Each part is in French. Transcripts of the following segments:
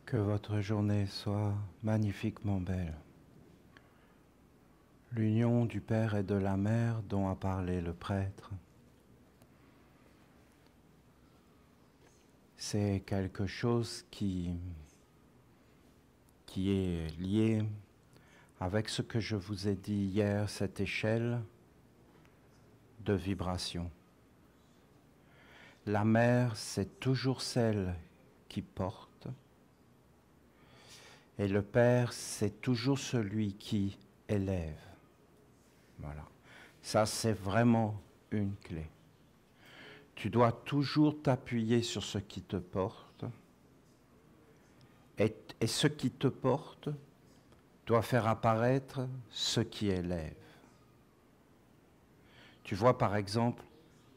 Que votre journée soit magnifiquement belle. L'union du Père et de la Mère dont a parlé le prêtre, c'est quelque chose qui est lié avec ce que je vous ai dit hier, cette échelle de vibration. La mère, c'est toujours celle qui porte, et le Père, c'est toujours celui qui élève. Voilà. Ça, c'est vraiment une clé. Tu dois toujours t'appuyer sur ce qui te porte, et ce qui te porte doit faire apparaître ce qui élève. Tu vois, par exemple,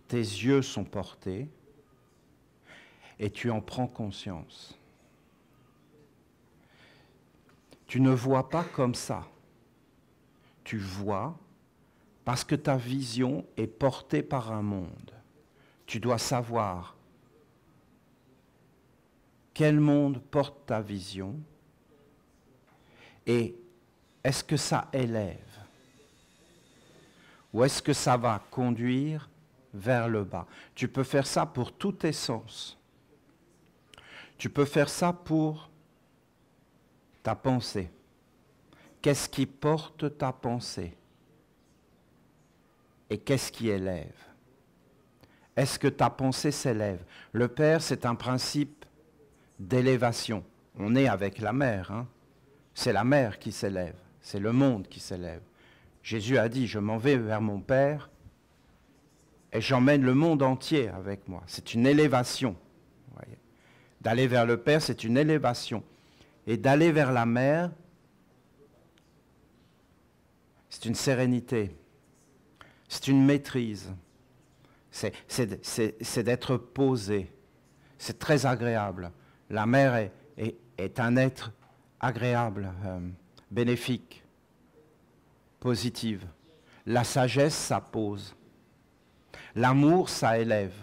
tes yeux sont portés, et tu en prends conscience. Tu ne vois pas comme ça. Tu vois parce que ta vision est portée par un monde. Tu dois savoir quel monde porte ta vision et est-ce que ça élève ou est-ce que ça va conduire vers le bas. Tu peux faire ça pour tous tes sens. Tu peux faire ça pour ta pensée. Qu'est-ce qui porte ta pensée? Et qu'est-ce qui élève? Est-ce que ta pensée s'élève? Le Père, c'est un principe d'élévation. On est avec la mer, hein? C'est la mer qui s'élève, c'est le monde qui s'élève. Jésus a dit, je m'en vais vers mon Père et j'emmène le monde entier avec moi. C'est une élévation. Voyez. D'aller vers le Père, c'est une élévation. Et d'aller vers la mer, c'est une sérénité, c'est une maîtrise, c'est d'être posé, c'est très agréable. La mer est un être agréable, bénéfique, positive. La sagesse, ça pose. L'amour, ça élève.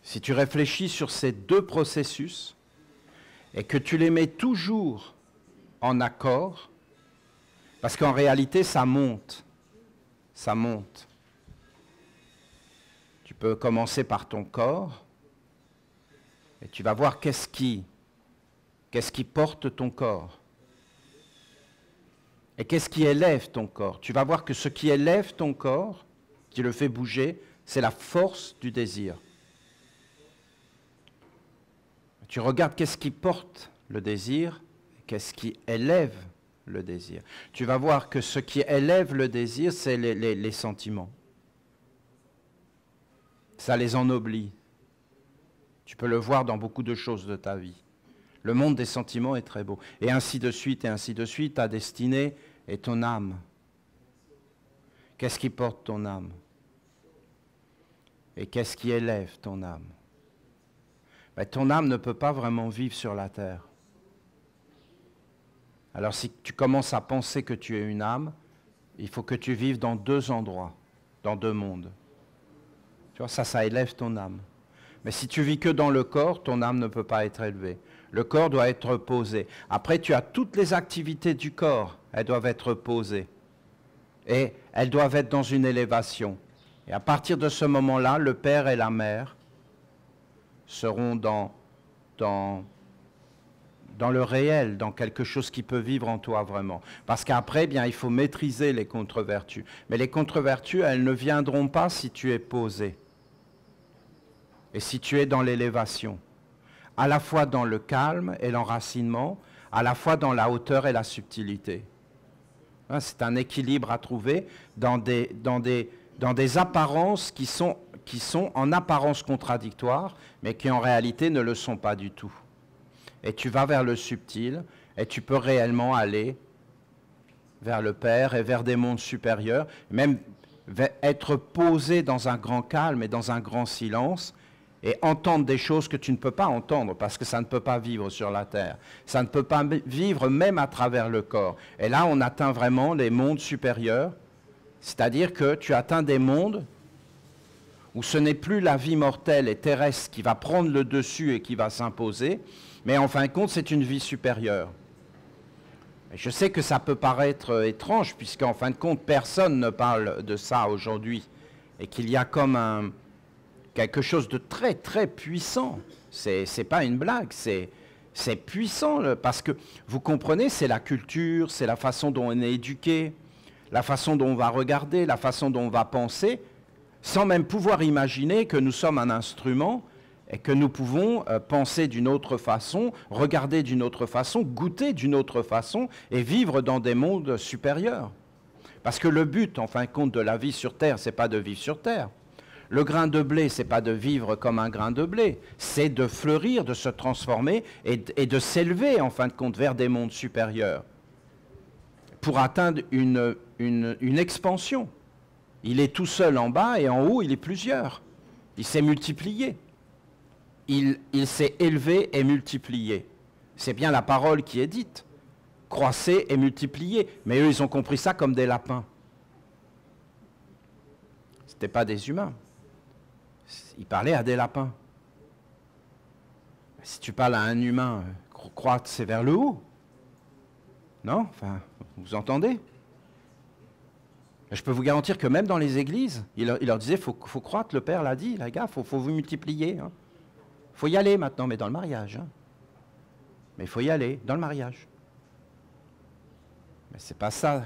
Si tu réfléchis sur ces deux processus et que tu les mets toujours en accord, parce qu'en réalité, ça monte. Ça monte. Tu peux commencer par ton corps et tu vas voir qu'est-ce qui porte ton corps. Et qu'est-ce qui élève ton corps. Tu vas voir que ce qui élève ton corps, qui le fait bouger, c'est la force du désir. Tu regardes qu'est-ce qui porte le désir, qu'est-ce qui élève le désir. Tu vas voir que ce qui élève le désir, c'est les sentiments. Ça les ennoblit. Tu peux le voir dans beaucoup de choses de ta vie. Le monde des sentiments est très beau. Et ainsi de suite, ta destinée est ton âme. Qu'est-ce qui porte ton âme? Et qu'est-ce qui élève ton âme? Ben, ton âme ne peut pas vraiment vivre sur la terre. Alors si tu commences à penser que tu es une âme, il faut que tu vives dans deux endroits, dans deux mondes. Tu vois, ça élève ton âme. Mais si tu vis que dans le corps, ton âme ne peut pas être élevée. Le corps doit être posé. Après, tu as toutes les activités du corps, elles doivent être posées. Et elles doivent être dans une élévation. Et à partir de ce moment-là, le Père et la Mère seront dans le réel, dans quelque chose qui peut vivre en toi vraiment. Parce qu'après, bien, il faut maîtriser les contre-vertus. Mais les contre-vertus, elles ne viendront pas si tu es posé. Et si tu es dans l'élévation. À la fois dans le calme et l'enracinement, à la fois dans la hauteur et la subtilité. Hein, c'est un équilibre à trouver dans des apparences qui sont en apparence contradictoires, mais qui en réalité ne le sont pas du tout. Et tu vas vers le subtil, et tu peux réellement aller vers le Père et vers des mondes supérieurs, même être posé dans un grand calme et dans un grand silence, et entendre des choses que tu ne peux pas entendre, parce que ça ne peut pas vivre sur la terre. Ça ne peut pas vivre même à travers le corps. Et là, on atteint vraiment les mondes supérieurs, c'est-à-dire que tu atteins des mondes où ce n'est plus la vie mortelle et terrestre qui va prendre le dessus et qui va s'imposer, mais en fin de compte, c'est une vie supérieure. Et je sais que ça peut paraître étrange, puisqu'en fin de compte, personne ne parle de ça aujourd'hui, et qu'il y a comme quelque chose de très, très puissant. C'est pas une blague, c'est puissant, parce que, vous comprenez, c'est la culture, c'est la façon dont on est éduqué, la façon dont on va regarder, la façon dont on va penser, sans même pouvoir imaginer que nous sommes un instrument et que nous pouvons penser d'une autre façon, regarder d'une autre façon, goûter d'une autre façon et vivre dans des mondes supérieurs. Parce que le but, en fin de compte, de la vie sur Terre, ce n'est pas de vivre sur Terre. Le grain de blé, ce n'est pas de vivre comme un grain de blé, c'est de fleurir, de se transformer et de s'élever, en fin de compte, vers des mondes supérieurs pour atteindre une expansion. Il est tout seul en bas et en haut, il est plusieurs. Il s'est multiplié. Il s'est élevé et multiplié. C'est bien la parole qui est dite. Croissez et multipliez. Mais eux, ils ont compris ça comme des lapins. Ce n'étaient pas des humains. Ils parlaient à des lapins. Si tu parles à un humain, croître, c'est vers le haut. Non? Enfin, vous entendez? Je peux vous garantir que même dans les églises, il leur disait, faut croître, le Père l'a dit, les gars, faut vous multiplier. Hein. Faut y aller maintenant, mais dans le mariage. Hein. Mais il faut y aller, dans le mariage. Mais c'est pas ça.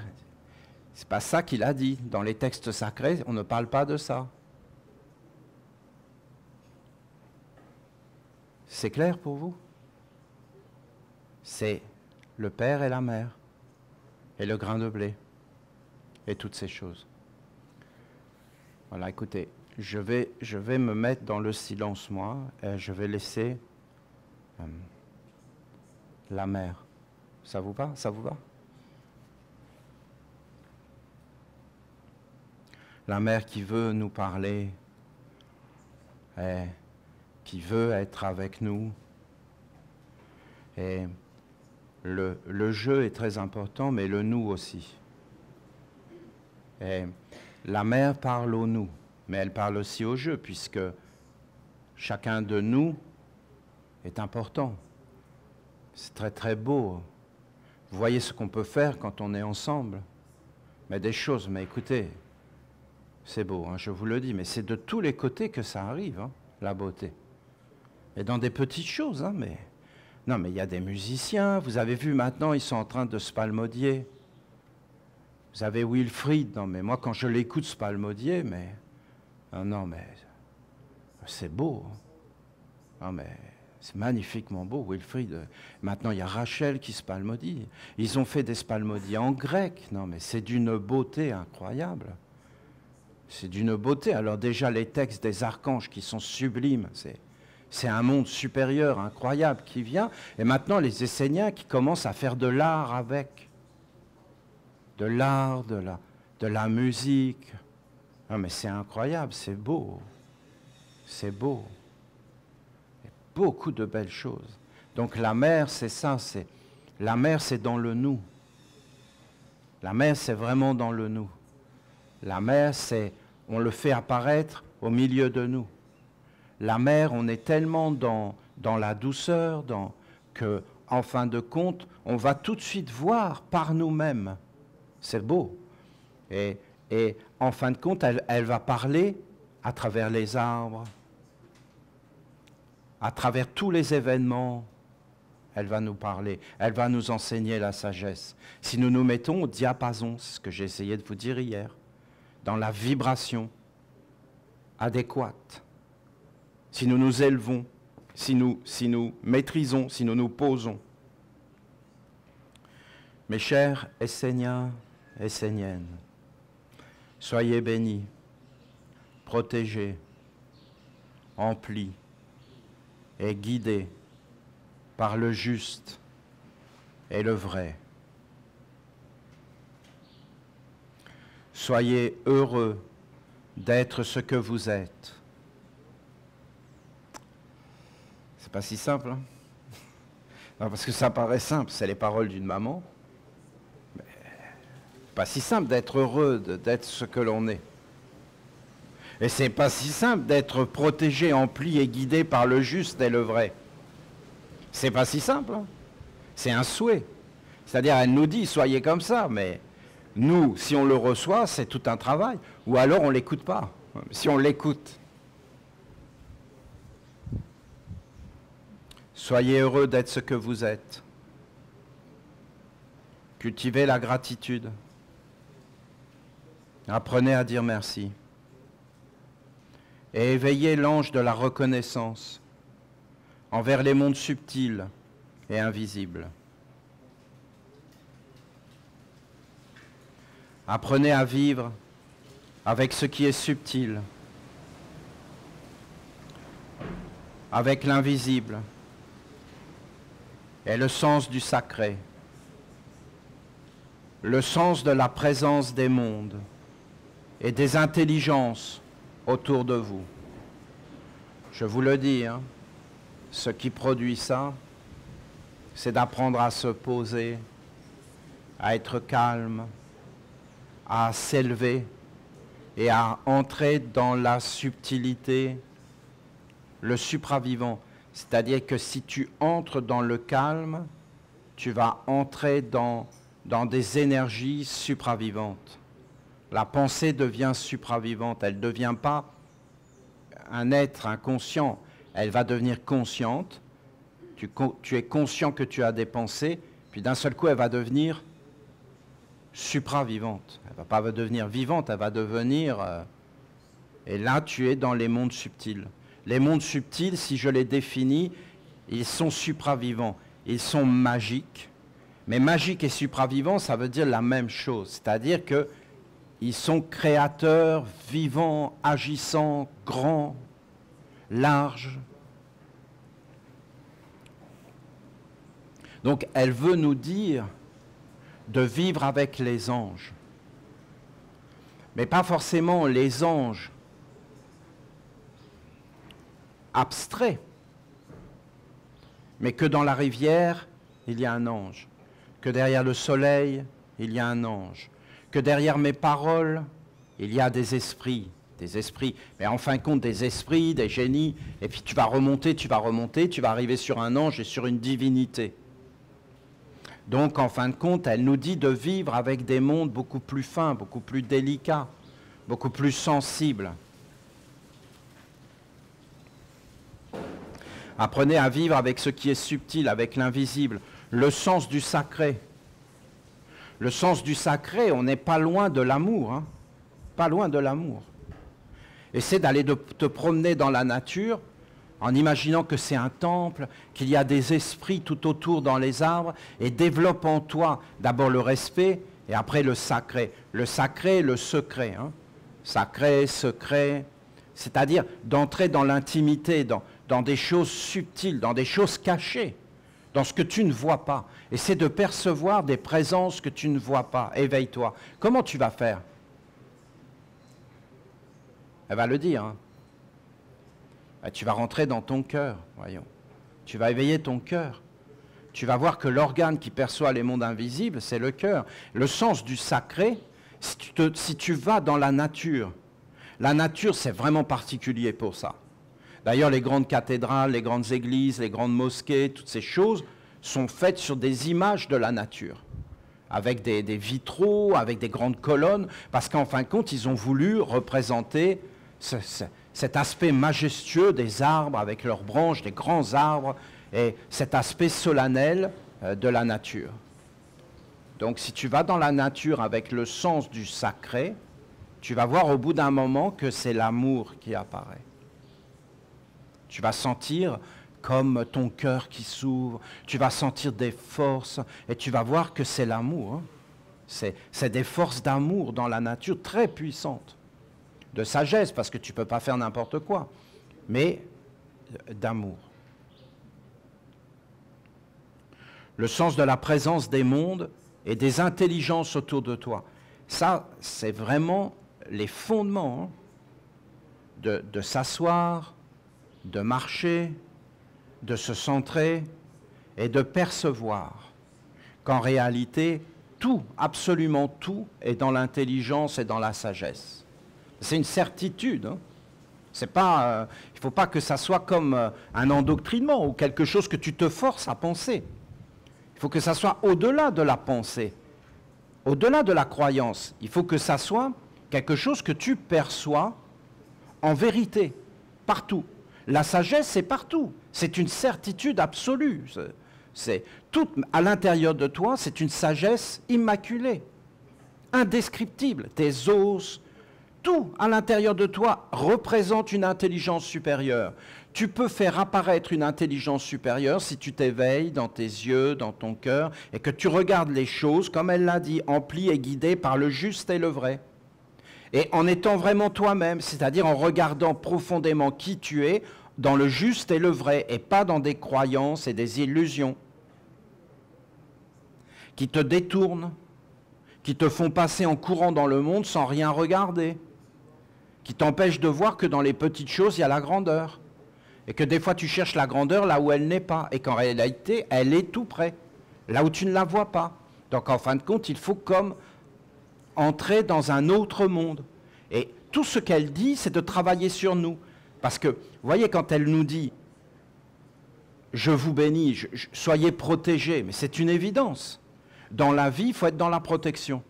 C'est pas ça qu'il a dit. Dans les textes sacrés, on ne parle pas de ça. C'est clair pour vous? C'est le Père et la Mère, et le grain de blé, et toutes ces choses. Voilà, écoutez, je vais me mettre dans le silence, moi, et je vais laisser la Mère. Ça vous va? Ça vous va? La Mère qui veut nous parler, et qui veut être avec nous. Et le je est très important, mais le nous aussi. Et la Mère parle au nous, mais elle parle aussi au je, puisque chacun de nous est important. C'est très très beau. Vous voyez ce qu'on peut faire quand on est ensemble. Mais des choses, mais écoutez, c'est beau, hein, je vous le dis, mais c'est de tous les côtés que ça arrive, hein, la beauté. Et dans des petites choses, hein, mais... Non, mais il y a des musiciens, vous avez vu maintenant, ils sont en train de se palmodier. Vous avez Wilfried, non, mais moi quand je l'écoute se palmodier, mais... Non, mais... C'est beau. Non, mais... C'est magnifiquement beau, Wilfried. Maintenant, il y a Rachel qui se palmodie. Ils ont fait des spalmodies en grec. Non, mais c'est d'une beauté incroyable. C'est d'une beauté. Alors déjà, les textes des archanges qui sont sublimes, c'est un monde supérieur, incroyable, qui vient. Et maintenant, les Esséniens qui commencent à faire de l'art avec. De l'art, de la musique. Non, mais c'est incroyable, c'est beau. C'est beau. Beaucoup de belles choses. Donc la mer, c'est ça, la mer, c'est dans le nous. La mer, c'est vraiment dans le nous. La mer, on le fait apparaître au milieu de nous. La mer, on est tellement dans la douceur, que, en fin de compte, on va tout de suite voir par nous-mêmes. C'est beau. Et en fin de compte, elle va parler à travers les arbres, à travers tous les événements, elle va nous parler, elle va nous enseigner la sagesse. Si nous nous mettons au diapason, c'est ce que j'ai essayé de vous dire hier, dans la vibration adéquate, si nous nous élevons, si nous maîtrisons, si nous nous posons. Mes chers Esséniens, Esséniennes, soyez bénis, protégés, emplis, et guidé par le juste et le vrai. Soyez heureux d'être ce que vous êtes. C'est pas si simple, hein? Non, parce que ça paraît simple, c'est les paroles d'une maman. Mais pas si simple d'être heureux, d'être ce que l'on est. Et c'est pas si simple d'être protégé, empli et guidé par le juste et le vrai. C'est pas si simple, hein. C'est un souhait. C'est-à-dire, elle nous dit, soyez comme ça, mais nous, si on le reçoit, c'est tout un travail. Ou alors, on ne l'écoute pas. Si on l'écoute. Soyez heureux d'être ce que vous êtes. Cultivez la gratitude. Apprenez à dire merci. Et éveillez l'ange de la reconnaissance envers les mondes subtils et invisibles. Apprenez à vivre avec ce qui est subtil, avec l'invisible et le sens du sacré, le sens de la présence des mondes et des intelligences autour de vous. Je vous le dis, hein, ce qui produit ça, c'est d'apprendre à se poser, à être calme, à s'élever et à entrer dans la subtilité, le supravivant. C'est-à-dire que si tu entres dans le calme, tu vas entrer dans des énergies supravivantes. La pensée devient supravivante, elle ne devient pas un être inconscient, elle va devenir consciente. Tu es conscient que tu as des pensées, puis d'un seul coup, elle va devenir supravivante. Elle ne va pas devenir vivante, elle va devenir... et là, tu es dans les mondes subtils. Les mondes subtils, si je les définis, ils sont supravivants, ils sont magiques. Mais magique et supravivant, ça veut dire la même chose. C'est-à-dire qu'ils sont créateurs, vivants, agissants, grands, larges. Donc, elle veut nous dire de vivre avec les anges. Mais pas forcément les anges abstraits, mais que dans la rivière, il y a un ange, que derrière le soleil, il y a un ange, que derrière mes paroles, il y a des esprits, mais en fin de compte des esprits, des génies, et puis tu vas remonter, tu vas arriver sur un ange et sur une divinité. Donc en fin de compte, elle nous dit de vivre avec des mondes beaucoup plus fins, beaucoup plus délicats, beaucoup plus sensibles. Apprenez à vivre avec ce qui est subtil, avec l'invisible, le sens du sacré. Le sens du sacré, on n'est pas loin de l'amour, hein, pas loin de l'amour. Essaie d'aller te promener dans la nature en imaginant que c'est un temple, qu'il y a des esprits tout autour dans les arbres, et développe en toi d'abord le respect et après le sacré. Le sacré, le secret. Hein. Sacré, secret, c'est-à-dire d'entrer dans l'intimité, dans des choses subtiles, dans des choses cachées, dans ce que tu ne vois pas. Et c'est de percevoir des présences que tu ne vois pas. Éveille-toi. Comment tu vas faire? Elle va le dire. Hein. Tu vas rentrer dans ton cœur, voyons. Tu vas éveiller ton cœur. Tu vas voir que l'organe qui perçoit les mondes invisibles, c'est le cœur. Le sens du sacré, si tu vas dans la nature, c'est vraiment particulier pour ça. D'ailleurs, les grandes cathédrales, les grandes églises, les grandes mosquées, toutes ces choses sont faites sur des images de la nature, avec des vitraux, avec des grandes colonnes, parce qu'en fin de compte, ils ont voulu représenter cet aspect majestueux des arbres avec leurs branches, des grands arbres, et cet aspect solennel de la nature. Donc si tu vas dans la nature avec le sens du sacré, tu vas voir au bout d'un moment que c'est l'amour qui apparaît. Tu vas sentir comme ton cœur qui s'ouvre, tu vas sentir des forces, et tu vas voir que c'est l'amour. Hein. C'est des forces d'amour dans la nature très puissantes. De sagesse, parce que tu ne peux pas faire n'importe quoi, mais d'amour. Le sens de la présence des mondes et des intelligences autour de toi. Ça, c'est vraiment les fondements hein, de s'asseoir, de marcher, de se centrer et de percevoir qu'en réalité, tout, absolument tout, est dans l'intelligence et dans la sagesse. C'est une certitude. Hein. Il ne faut pas que ça soit comme un endoctrinement ou quelque chose que tu te forces à penser. Il faut que ça soit au-delà de la pensée, au-delà de la croyance. Il faut que ça soit quelque chose que tu perçois en vérité, partout. La sagesse, c'est partout. C'est une certitude absolue. C'est tout à l'intérieur de toi, c'est une sagesse immaculée, indescriptible. Tes os, tout à l'intérieur de toi représente une intelligence supérieure. Tu peux faire apparaître une intelligence supérieure si tu t'éveilles dans tes yeux, dans ton cœur, et que tu regardes les choses, comme elle l'a dit, emplies et guidées par le juste et le vrai. Et en étant vraiment toi-même, c'est-à-dire en regardant profondément qui tu es, dans le juste et le vrai, et pas dans des croyances et des illusions qui te détournent, qui te font passer en courant dans le monde sans rien regarder, qui t'empêchent de voir que dans les petites choses, il y a la grandeur. Et que des fois, tu cherches la grandeur là où elle n'est pas, et qu'en réalité, elle est tout près, là où tu ne la vois pas. Donc, en fin de compte, il faut comme entrer dans un autre monde. Et tout ce qu'elle dit, c'est de travailler sur nous. Parce que, vous voyez, quand elle nous dit « Je vous bénis, soyez protégés », mais c'est une évidence. Dans la vie, il faut être dans la protection.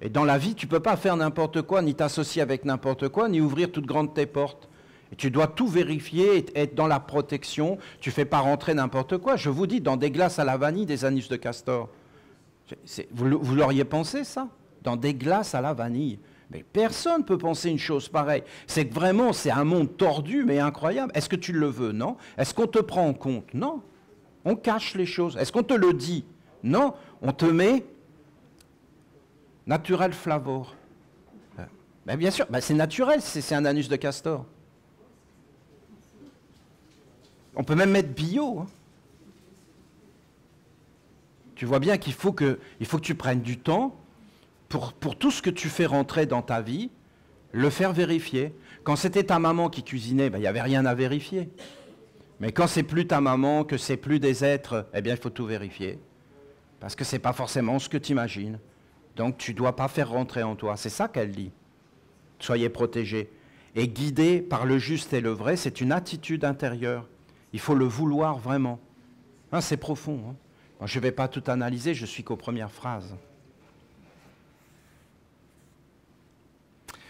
Et dans la vie, tu ne peux pas faire n'importe quoi, ni t'associer avec n'importe quoi, ni ouvrir toutes grandes tes portes. Et tu dois tout vérifier, être dans la protection. Tu ne fais pas rentrer n'importe quoi. Je vous dis, dans des glaces à la vanille, des anus de castor. Vous l'auriez pensé, ça? Dans des glaces à la vanille. Mais personne ne peut penser une chose pareille. C'est que vraiment, c'est un monde tordu, mais incroyable. Est-ce que tu le veux? Non. Est-ce qu'on te prend en compte? Non. On cache les choses. Est-ce qu'on te le dit? Non. On te met naturel flavor. Ben bien sûr, ben c'est naturel, c'est un anus de castor. On peut même mettre bio. Hein. Tu vois bien qu'il faut que tu prennes du temps pour tout ce que tu fais rentrer dans ta vie, le faire vérifier. Quand c'était ta maman qui cuisinait, ben, il n'y avait rien à vérifier. Mais quand c'est plus ta maman, que c'est plus des êtres, eh bien il faut tout vérifier. Parce que ce n'est pas forcément ce que tu imagines. Donc tu ne dois pas faire rentrer en toi. C'est ça qu'elle dit. Soyez protégés. Et guidés par le juste et le vrai, c'est une attitude intérieure. Il faut le vouloir vraiment. Hein, c'est profond. Hein. Bon, je ne vais pas tout analyser, je suis qu'aux premières phrases.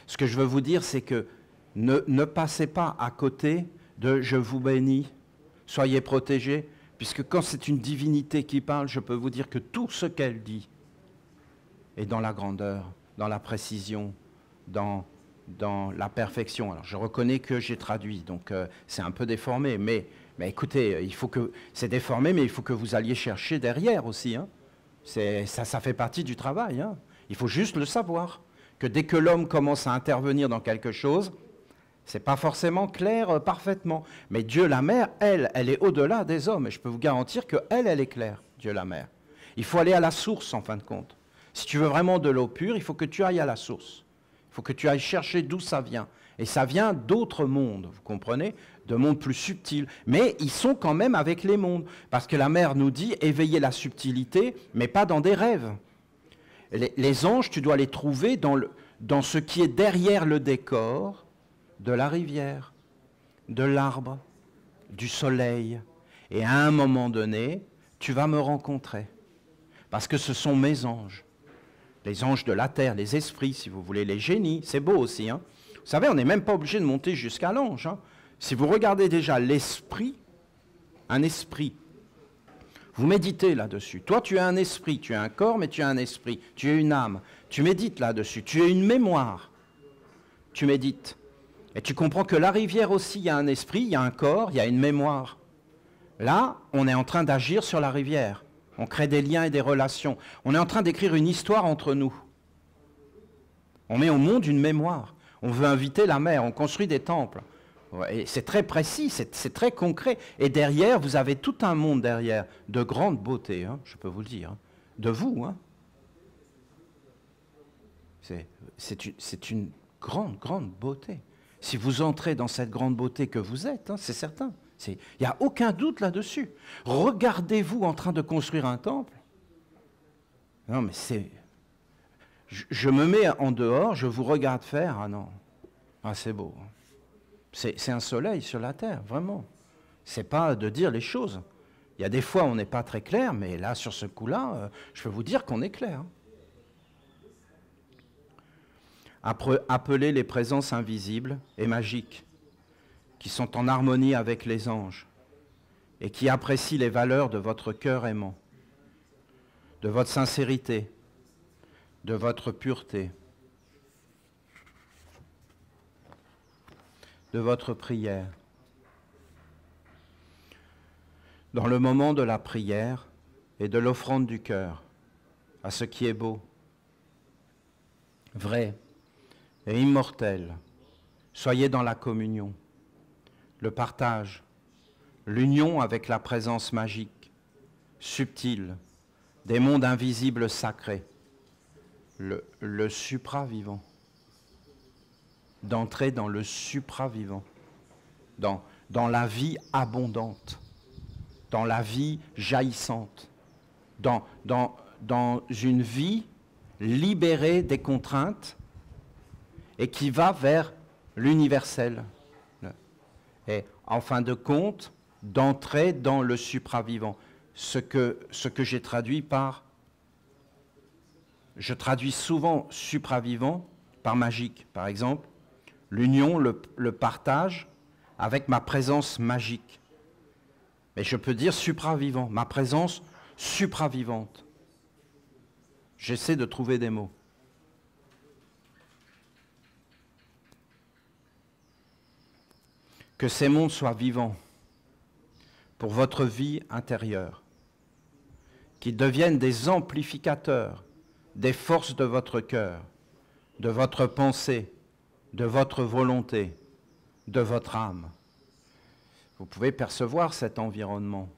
Ce que je veux vous dire, c'est que ne passez pas à côté de « je vous bénis, soyez protégés », puisque quand c'est une divinité qui parle, je peux vous dire que tout ce qu'elle dit est dans la grandeur, dans la précision, dans la perfection. Alors je reconnais que j'ai traduit, donc c'est un peu déformé, mais écoutez, c'est déformé, mais il faut que vous alliez chercher derrière aussi. Hein. Ça fait partie du travail. Hein. Il faut juste le savoir, que dès que l'homme commence à intervenir dans quelque chose, ce n'est pas forcément clair parfaitement. Mais Dieu la Mère, elle est au-delà des hommes, et je peux vous garantir qu'elle est claire, Dieu la Mère. Il faut aller à la source, en fin de compte. Si tu veux vraiment de l'eau pure, il faut que tu ailles à la source. Il faut que tu ailles chercher d'où ça vient. Et ça vient d'autres mondes, vous comprenez? De mondes plus subtils. Mais ils sont quand même avec les mondes. Parce que la mère nous dit, éveillez la subtilité, mais pas dans des rêves. Les anges, tu dois les trouver dans ce qui est derrière le décor de la rivière, de l'arbre, du soleil. Et à un moment donné, tu vas me rencontrer. Parce que ce sont mes anges. Les anges de la terre, les esprits, si vous voulez, les génies, c'est beau aussi. Hein. Vous savez, on n'est même pas obligé de monter jusqu'à l'ange. Hein. Si vous regardez déjà l'esprit, un esprit, vous méditez là-dessus. Toi, tu as un esprit, tu as un corps, mais tu as un esprit, tu es une âme. Tu médites là-dessus, tu es une mémoire. Tu médites. Et tu comprends que la rivière aussi, il y a un esprit, il y a un corps, il y a une mémoire. Là, on est en train d'agir sur la rivière. On crée des liens et des relations. On est en train d'écrire une histoire entre nous. On met au monde une mémoire. On veut inviter la mer, on construit des temples. Et c'est très précis, c'est très concret. Et derrière, vous avez tout un monde derrière, de grande beauté, hein, je peux vous le dire. Hein, de vous. Hein. C'est une grande, grande beauté. Si vous entrez dans cette grande beauté que vous êtes, hein, c'est certain. Il n'y a aucun doute là-dessus. Regardez-vous en train de construire un temple. Non, mais c'est... Je me mets en dehors, je vous regarde faire. Ah non, ah, c'est beau. C'est un soleil sur la terre, vraiment. C'est pas de dire les choses. Il y a des fois où on n'est pas très clair, mais là, sur ce coup-là, je peux vous dire qu'on est clair. Appelez les présences invisibles et magiques, qui sont en harmonie avec les anges, et qui apprécient les valeurs de votre cœur aimant, de votre sincérité, de votre pureté, de votre prière. Dans le moment de la prière et de l'offrande du cœur, à ce qui est beau, vrai et immortel, soyez dans la communion, le partage, l'union avec la présence magique, subtile, des mondes invisibles sacrés, le supra-vivant, d'entrer dans le supra-vivant, dans la vie abondante, dans la vie jaillissante, dans une vie libérée des contraintes et qui va vers l'universel. Et en fin de compte, d'entrer dans le supra-vivant. Ce que j'ai traduit par... Je traduis souvent supra-vivant par magique, par exemple. L'union, le partage avec ma présence magique. Mais je peux dire supra-vivant, ma présence supra-vivante. J'essaie de trouver des mots. Que ces mondes soient vivants pour votre vie intérieure, qu'ils deviennent des amplificateurs des forces de votre cœur, de votre pensée, de votre volonté, de votre âme. Vous pouvez percevoir cet environnement.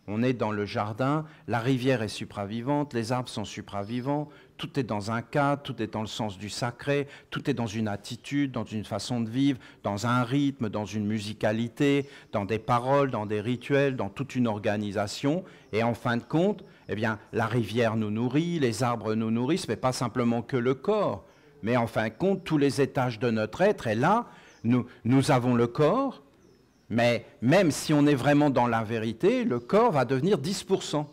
On est dans le jardin, la rivière est supravivante, les arbres sont supravivants, tout est dans un cadre, tout est dans le sens du sacré, tout est dans une attitude, dans une façon de vivre, dans un rythme, dans une musicalité, dans des paroles, dans des rituels, dans toute une organisation. Et en fin de compte, eh bien, la rivière nous nourrit, les arbres nous nourrissent, mais pas simplement que le corps, mais en fin de compte, tous les étages de notre être. Et là, nous avons le corps, mais même si on est vraiment dans la vérité, le corps va devenir 10%.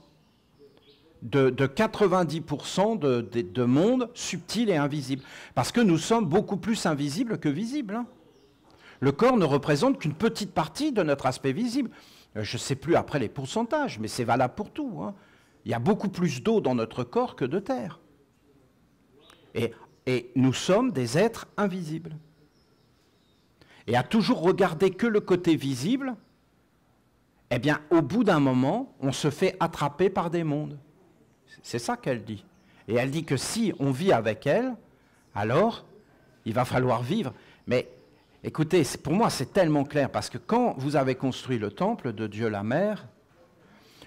De 90% de monde subtil et invisible. Parce que nous sommes beaucoup plus invisibles que visibles. Hein. Le corps ne représente qu'une petite partie de notre aspect visible. Je ne sais plus après les pourcentages, mais c'est valable pour tout. Hein. Il y a beaucoup plus d'eau dans notre corps que de terre. Et nous sommes des êtres invisibles. Et à toujours regarder que le côté visible, eh bien, au bout d'un moment, on se fait attraper par des mondes. C'est ça qu'elle dit. Et elle dit que si on vit avec elle, alors il va falloir vivre. Mais écoutez, pour moi c'est tellement clair, parce que quand vous avez construit le temple de Dieu la Mère,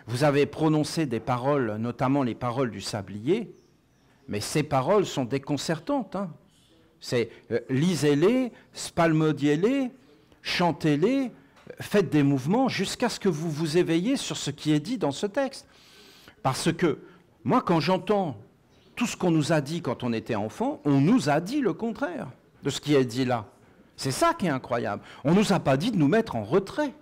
vous avez prononcé des paroles, notamment les paroles du sablier, mais ces paroles sont déconcertantes. Hein. C'est lisez-les, spalmodiez-les, chantez-les, faites des mouvements jusqu'à ce que vous vous éveillez sur ce qui est dit dans ce texte. Parce que moi, quand j'entends tout ce qu'on nous a dit quand on était enfant, on nous a dit le contraire de ce qui est dit là. C'est ça qui est incroyable. On ne nous a pas dit de nous mettre en retrait.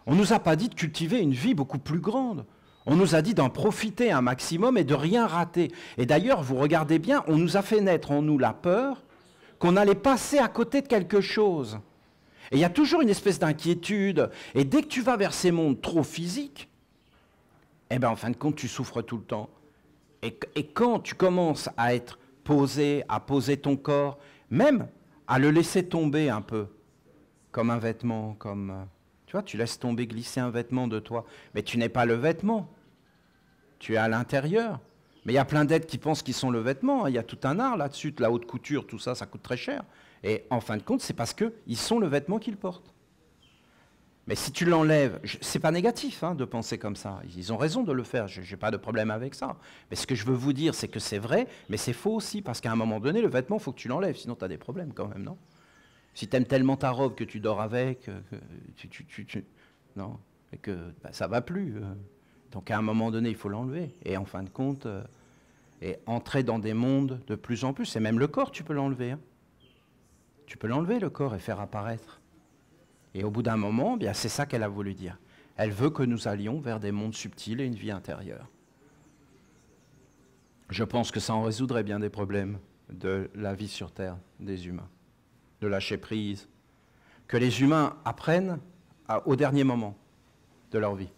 On ne nous a pas dit de cultiver une vie beaucoup plus grande. On nous a dit d'en profiter un maximum et de rien rater. Et d'ailleurs, vous regardez bien, on nous a fait naître en nous la peur qu'on allait passer à côté de quelque chose. Et il y a toujours une espèce d'inquiétude. Et dès que tu vas vers ces mondes trop physiques, eh bien, en fin de compte, tu souffres tout le temps. Et quand tu commences à être posé, à poser ton corps, même à le laisser tomber un peu, comme un vêtement, comme... Tu vois, tu laisses tomber, glisser un vêtement de toi. Mais tu n'es pas le vêtement. Tu es à l'intérieur. Mais il y a plein d'êtres qui pensent qu'ils sont le vêtement. Il y a tout un art là-dessus, la haute couture, tout ça, ça coûte très cher. Et en fin de compte, c'est parce qu'ils sont le vêtement qu'ils portent. Mais si tu l'enlèves, c'est pas négatif hein, de penser comme ça. Ils ont raison de le faire, je n'ai pas de problème avec ça. Mais ce que je veux vous dire, c'est que c'est vrai, mais c'est faux aussi, parce qu'à un moment donné, le vêtement, il faut que tu l'enlèves, sinon tu as des problèmes quand même, non? Si tu aimes tellement ta robe que tu dors avec, non, et que ça va plus. Donc à un moment donné, il faut l'enlever. Et en fin de compte, et entrer dans des mondes de plus en plus. Et même le corps, tu peux l'enlever. Hein. Tu peux l'enlever, le corps, et faire apparaître Et au bout d'un moment, bien, c'est ça qu'elle a voulu dire. Elle veut que nous allions vers des mondes subtils et une vie intérieure. Je pense que ça en résoudrait bien des problèmes de la vie sur Terre des humains, de lâcher prise, que les humains apprennent au dernier moment de leur vie.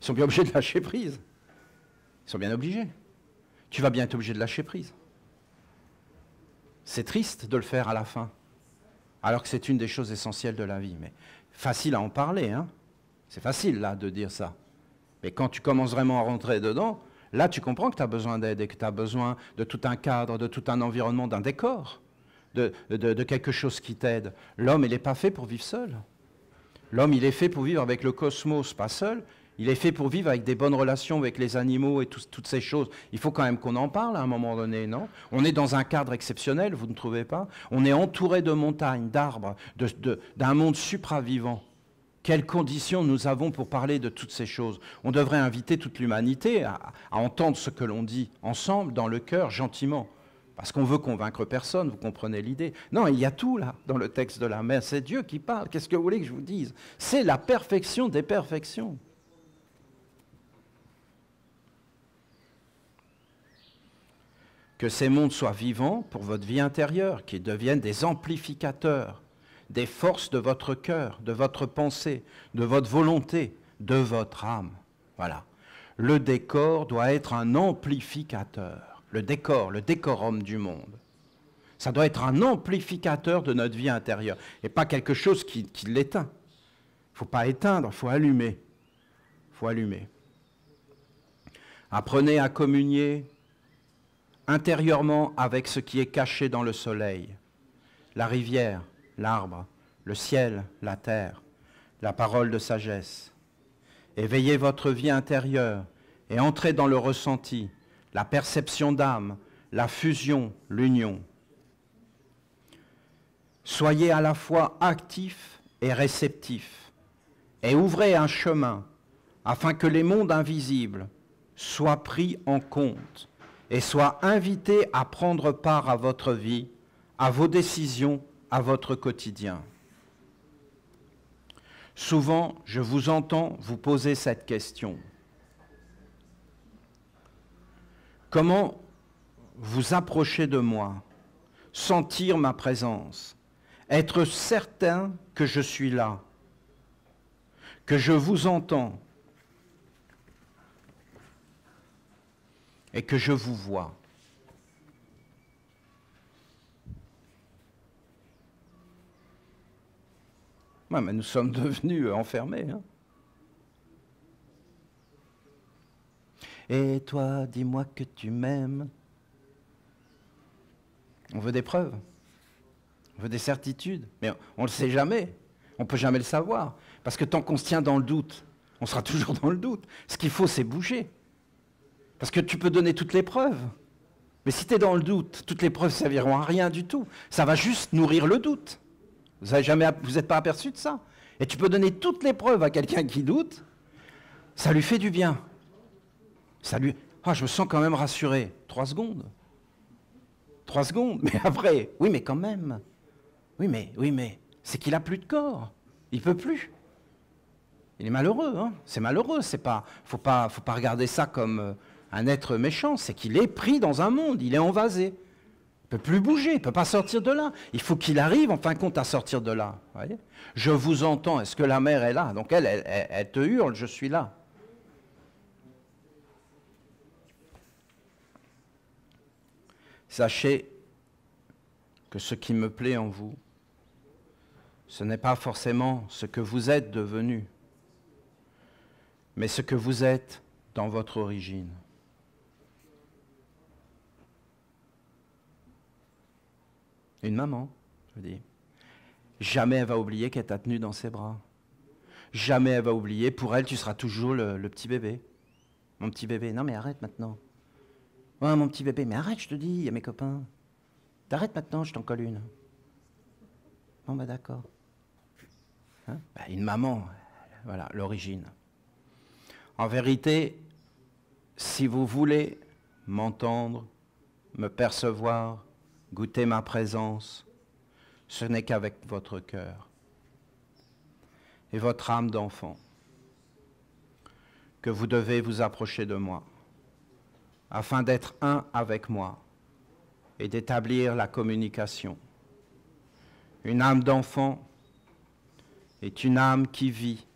Ils sont bien obligés de lâcher prise. Ils sont bien obligés. Tu vas bien être obligé de lâcher prise. C'est triste de le faire à la fin, alors que c'est une des choses essentielles de la vie. Mais facile à en parler, hein. C'est facile, là, de dire ça. Mais quand tu commences vraiment à rentrer dedans, là, tu comprends que tu as besoin d'aide et que tu as besoin de tout un cadre, de tout un environnement, d'un décor, de quelque chose qui t'aide. L'homme, il n'est pas fait pour vivre seul. L'homme, il est fait pour vivre avec le cosmos, pas seul. Il est fait pour vivre avec des bonnes relations avec les animaux et toutes ces choses. Il faut quand même qu'on en parle à un moment donné, non? On est dans un cadre exceptionnel, vous ne trouvez pas? On est entouré de montagnes, d'arbres, d'un monde supravivant. Quelles conditions nous avons pour parler de toutes ces choses? On devrait inviter toute l'humanité à entendre ce que l'on dit ensemble, dans le cœur, gentiment. Parce qu'on veut convaincre personne, vous comprenez l'idée? Non, il y a tout là, dans le texte de la mère. C'est Dieu qui parle. Qu'est-ce que vous voulez que je vous dise? C'est la perfection des perfections. Que ces mondes soient vivants pour votre vie intérieure, qu'ils deviennent des amplificateurs, des forces de votre cœur, de votre pensée, de votre volonté, de votre âme. Voilà. Le décor doit être un amplificateur. Le décor, le décorum du monde. Ça doit être un amplificateur de notre vie intérieure et pas quelque chose qui l'éteint. Il ne faut pas éteindre, il faut allumer. Il faut allumer. Apprenez à communier intérieurement avec ce qui est caché dans le soleil, la rivière, l'arbre, le ciel, la terre, la parole de sagesse. Éveillez votre vie intérieure et entrez dans le ressenti, la perception d'âme, la fusion, l'union. Soyez à la fois actifs et réceptifs et ouvrez un chemin afin que les mondes invisibles soient pris en compte et soient invités à prendre part à votre vie, à vos décisions, à votre quotidien. Souvent, je vous entends vous poser cette question. Comment vous approcher de moi, sentir ma présence, être certain que je suis là, que je vous entends et que je vous vois. Ouais, mais nous sommes devenus enfermés. Hein. Et toi, dis-moi que tu m'aimes. On veut des preuves. On veut des certitudes. Mais on ne le sait jamais. On ne peut jamais le savoir. Parce que tant qu'on se tient dans le doute, on sera toujours dans le doute. Ce qu'il faut, c'est bouger. Parce que tu peux donner toutes les preuves. Mais si tu es dans le doute, toutes les preuves ne serviront à rien du tout. Ça va juste nourrir le doute. Vous n'êtes pas aperçu de ça? Et tu peux donner toutes les preuves à quelqu'un qui doute, ça lui fait du bien. Je me sens quand même rassuré. 3 secondes. 3 secondes. Mais après, oui, mais quand même. Oui, mais, c'est qu'il n'a plus de corps. Il ne peut plus. Il est malheureux, hein. C'est malheureux. Faut pas regarder ça comme un être méchant. C'est qu'il est pris dans un monde. Il est envasé. Il ne peut plus bouger, il ne peut pas sortir de là. Il faut qu'il arrive, en fin de compte, à sortir de là. Voyez, je vous entends, est-ce que la mère est là? Donc elle te hurle, je suis là. Sachez que ce qui me plaît en vous, ce n'est pas forcément ce que vous êtes devenu, mais ce que vous êtes dans votre origine. Une maman, je dis. Jamais elle va oublier qu'elle t'a tenu dans ses bras. Jamais elle va oublier. Pour elle, tu seras toujours le petit bébé. Mon petit bébé. Non, mais arrête maintenant. Ouais, mon petit bébé. Mais arrête, je te dis, il y a mes copains. T'arrêtes maintenant, je t'en colle une. Bon, bah d'accord. Hein? Bah, une maman, voilà, l'origine. En vérité, si vous voulez m'entendre, me percevoir, goûter ma présence, ce n'est qu'avec votre cœur. et votre âme d'enfant que vous devez vous approcher de moi, afin d'être un avec moi et d'établir la communication. Une âme d'enfant est une âme qui vit,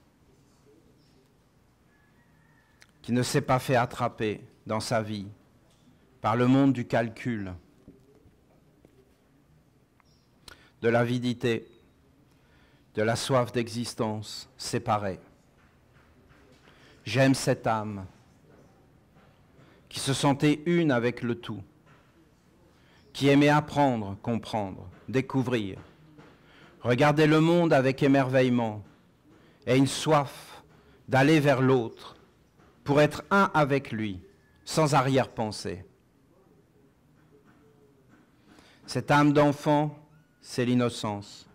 qui ne s'est pas fait attraper dans sa vie par le monde du calcul, de l'avidité, de la soif d'existence séparée. J'aime cette âme qui se sentait une avec le tout, qui aimait apprendre, comprendre, découvrir, regarder le monde avec émerveillement et une soif d'aller vers l'autre pour être un avec lui, sans arrière-pensée. Cette âme d'enfant, c'est l'innocence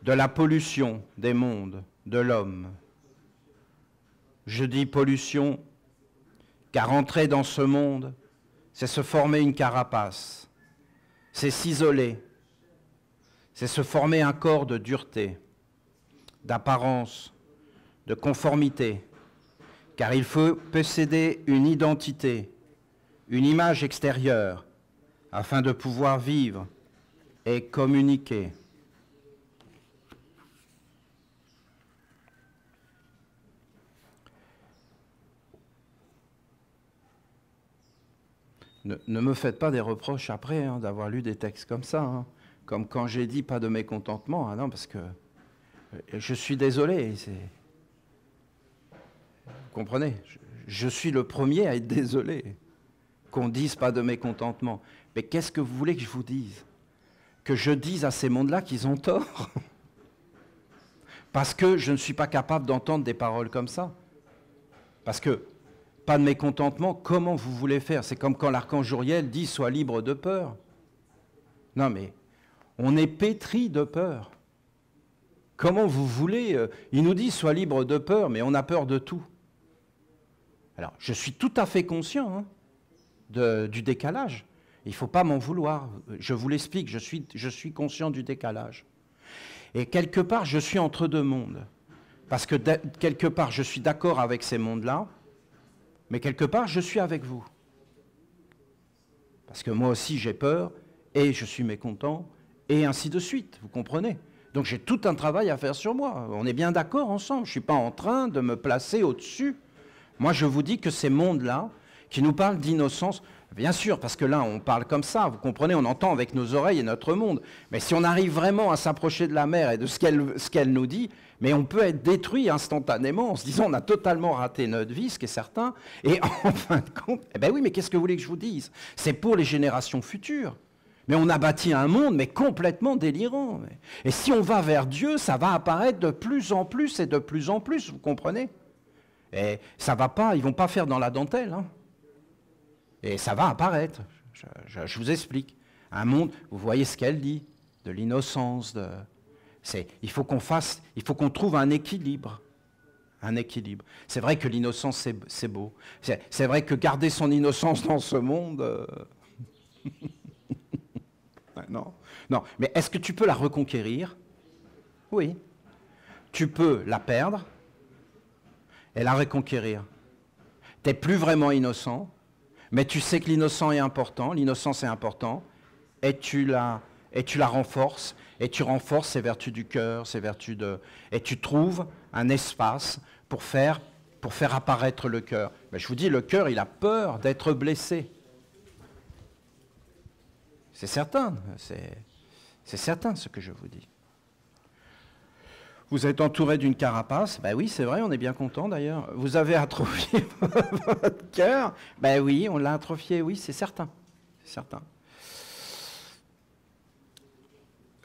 de la pollution des mondes, de l'homme. Je dis pollution, car entrer dans ce monde, c'est se former une carapace, c'est s'isoler, c'est se former un corps de dureté, d'apparence, de conformité, car il faut posséder une identité, une image extérieure, afin de pouvoir vivre et communiquer. Ne me faites pas des reproches après d'avoir lu des textes comme ça, comme quand j'ai dit pas de mécontentement, non, parce que je suis désolé. Vous comprenez, je suis le premier à être désolé qu'on dise pas de mécontentement. Mais qu'est-ce que vous voulez que je vous dise? Que je dise à ces mondes-là qu'ils ont tort? Parce que je ne suis pas capable d'entendre des paroles comme ça. Parce que pas de mécontentement, comment vous voulez faire? C'est comme quand l'archange Uriel dit « Sois libre de peur ». Non mais, on est pétri de peur. Comment vous voulez il nous dit « Sois libre de peur », mais on a peur de tout. Alors, je suis tout à fait conscient du décalage. Il ne faut pas m'en vouloir. Je vous l'explique, je suis conscient du décalage. Et quelque part, je suis entre deux mondes. Parce que quelque part, je suis d'accord avec ces mondes-là, mais quelque part, je suis avec vous. Parce que moi aussi, j'ai peur, et je suis mécontent, et ainsi de suite, vous comprenez? Donc j'ai tout un travail à faire sur moi. On est bien d'accord ensemble, je ne suis pas en train de me placer au-dessus. Moi, je vous dis que ces mondes-là, qui nous parlent d'innocence, bien sûr, parce que là, on parle comme ça, vous comprenez, on entend avec nos oreilles et notre monde. Mais si on arrive vraiment à s'approcher de la mer et de ce qu'elle nous dit, mais on peut être détruit instantanément en se disant on a totalement raté notre vie, ce qui est certain. Et en fin de compte, eh bien oui, mais qu'est-ce que vous voulez que je vous dise? C'est pour les générations futures. Mais on a bâti un monde, mais complètement délirant. Et si on va vers Dieu, ça va apparaître de plus en plus et de plus en plus, vous comprenez? Et ça va pas, ils vont pas faire dans la dentelle, Et ça va apparaître, je vous explique. Un monde, vous voyez ce qu'elle dit, de l'innocence, il faut qu'on trouve un équilibre. Un équilibre. C'est vrai que l'innocence, c'est beau. C'est vrai que garder son innocence dans ce monde... non. Mais est-ce que tu peux la reconquérir? Oui. Tu peux la perdre et la reconquérir. Tu n'es plus vraiment innocent, mais tu sais que l'innocence est important, et tu la renforces, et tu renforces ses vertus du cœur, et tu trouves un espace pour faire apparaître le cœur. Mais je vous dis, le cœur, il a peur d'être blessé. C'est certain, c'est certain ce que je vous dis. Vous êtes entouré d'une carapace, ben oui, c'est vrai, on est bien content d'ailleurs. Vous avez atrophié votre cœur, ben oui, on l'a atrophié, oui, c'est certain, c'est certain.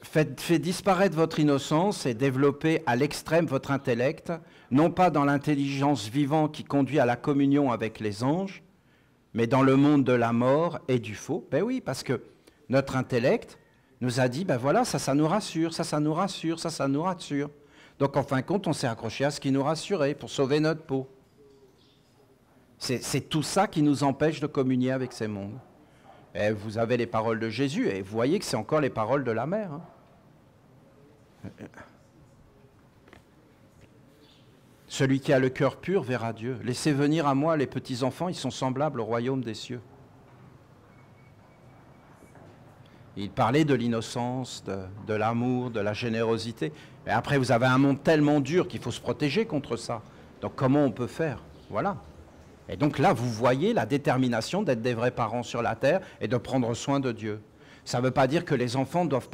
Faites disparaître votre innocence et développez à l'extrême votre intellect, non pas dans l'intelligence vivante qui conduit à la communion avec les anges, mais dans le monde de la mort et du faux. Ben oui, parce que notre intellect nous a dit, ben voilà, ça nous rassure, ça nous rassure, ça nous rassure. Donc, en fin de compte, on s'est accroché à ce qui nous rassurait pour sauver notre peau. C'est tout ça qui nous empêche de communier avec ces mondes. Et vous avez les paroles de Jésus, et vous voyez que c'est encore les paroles de la mer. Celui qui a le cœur pur verra Dieu. Laissez venir à moi les petits-enfants, ils sont semblables au royaume des cieux. Il parlait de l'innocence, de l'amour, de la générosité. Mais après, vous avez un monde tellement dur qu'il faut se protéger contre ça. Donc comment on peut faire? Voilà. Et donc là, vous voyez la détermination d'être des vrais parents sur la terre et de prendre soin de Dieu. Ça ne veut pas dire que les enfants doivent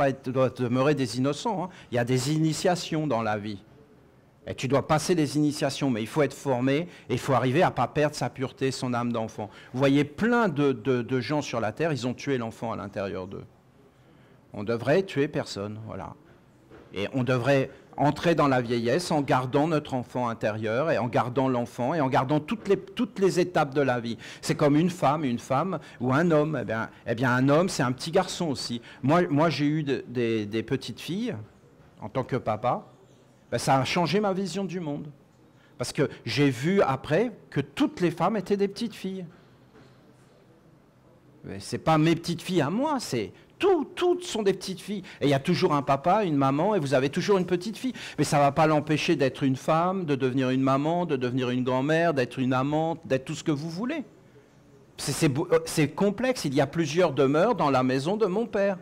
demeurer des innocents, hein. Il y a des initiations dans la vie. Et tu dois passer des initiations, mais il faut être formé et il faut arriver à ne pas perdre sa pureté, son âme d'enfant. Vous voyez plein de gens sur la terre, ils ont tué l'enfant à l'intérieur d'eux. On devrait tuer personne, voilà. Et on devrait entrer dans la vieillesse en gardant notre enfant intérieur et en gardant l'enfant et en gardant toutes les étapes de la vie. C'est comme une femme ou un homme. Eh bien un homme, c'est un petit garçon aussi. Moi j'ai eu des petites filles en tant que papa. Ben, ça a changé ma vision du monde. Parce que j'ai vu après que toutes les femmes étaient des petites filles. Ce n'est pas mes petites filles à moi, c'est... Toutes sont des petites filles. Et il y a toujours un papa, une maman, et vous avez toujours une petite fille. Mais ça ne va pas l'empêcher d'être une femme, de devenir une maman, de devenir une grand-mère, d'être une amante, d'être tout ce que vous voulez. C'est complexe. Il y a plusieurs demeures dans la maison de mon père.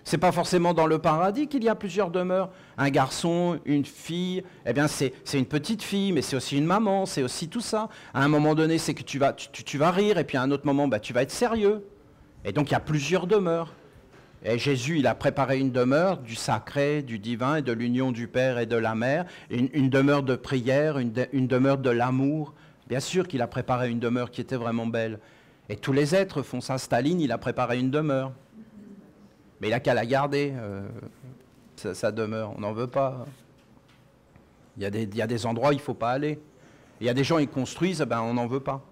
Ce n'est pas forcément dans le paradis qu'il y a plusieurs demeures. Un garçon, une fille, eh bien c'est une petite fille, mais c'est aussi une maman, c'est aussi tout ça. À un moment donné, c'est que tu vas rire, et puis à un autre moment, tu vas être sérieux. Et donc il y a plusieurs demeures. Et Jésus, il a préparé une demeure du sacré, du divin et de l'union du Père et de la Mère, une demeure de prière, une demeure de l'amour. Bien sûr qu'il a préparé une demeure qui était vraiment belle. Et tous les êtres font ça. Staline, il a préparé une demeure. Mais il n'a qu'à la garder, sa demeure. On n'en veut pas. Il y a des endroits où il ne faut pas aller. Il y a des gens qui construisent, on n'en veut pas.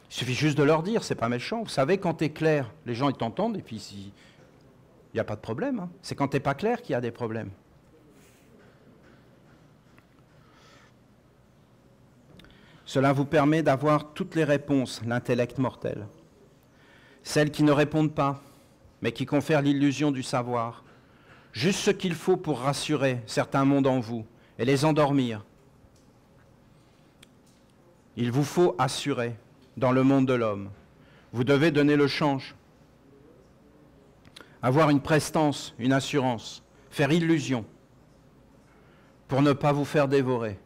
Il suffit juste de leur dire, c'est pas méchant. Vous savez, quand tu es clair, les gens ils t'entendent et puis il n'y a pas de problème. Hein. C'est quand tu n'es pas clair qu'il y a des problèmes. Cela vous permet d'avoir toutes les réponses, l'intellect mortel. Celles qui ne répondent pas, mais qui confèrent l'illusion du savoir. Juste ce qu'il faut pour rassurer certains mondes en vous et les endormir. Il vous faut assurer. Dans le monde de l'homme. Vous devez donner le change. Avoir une prestance, une assurance. Faire illusion. Pour ne pas vous faire dévorer.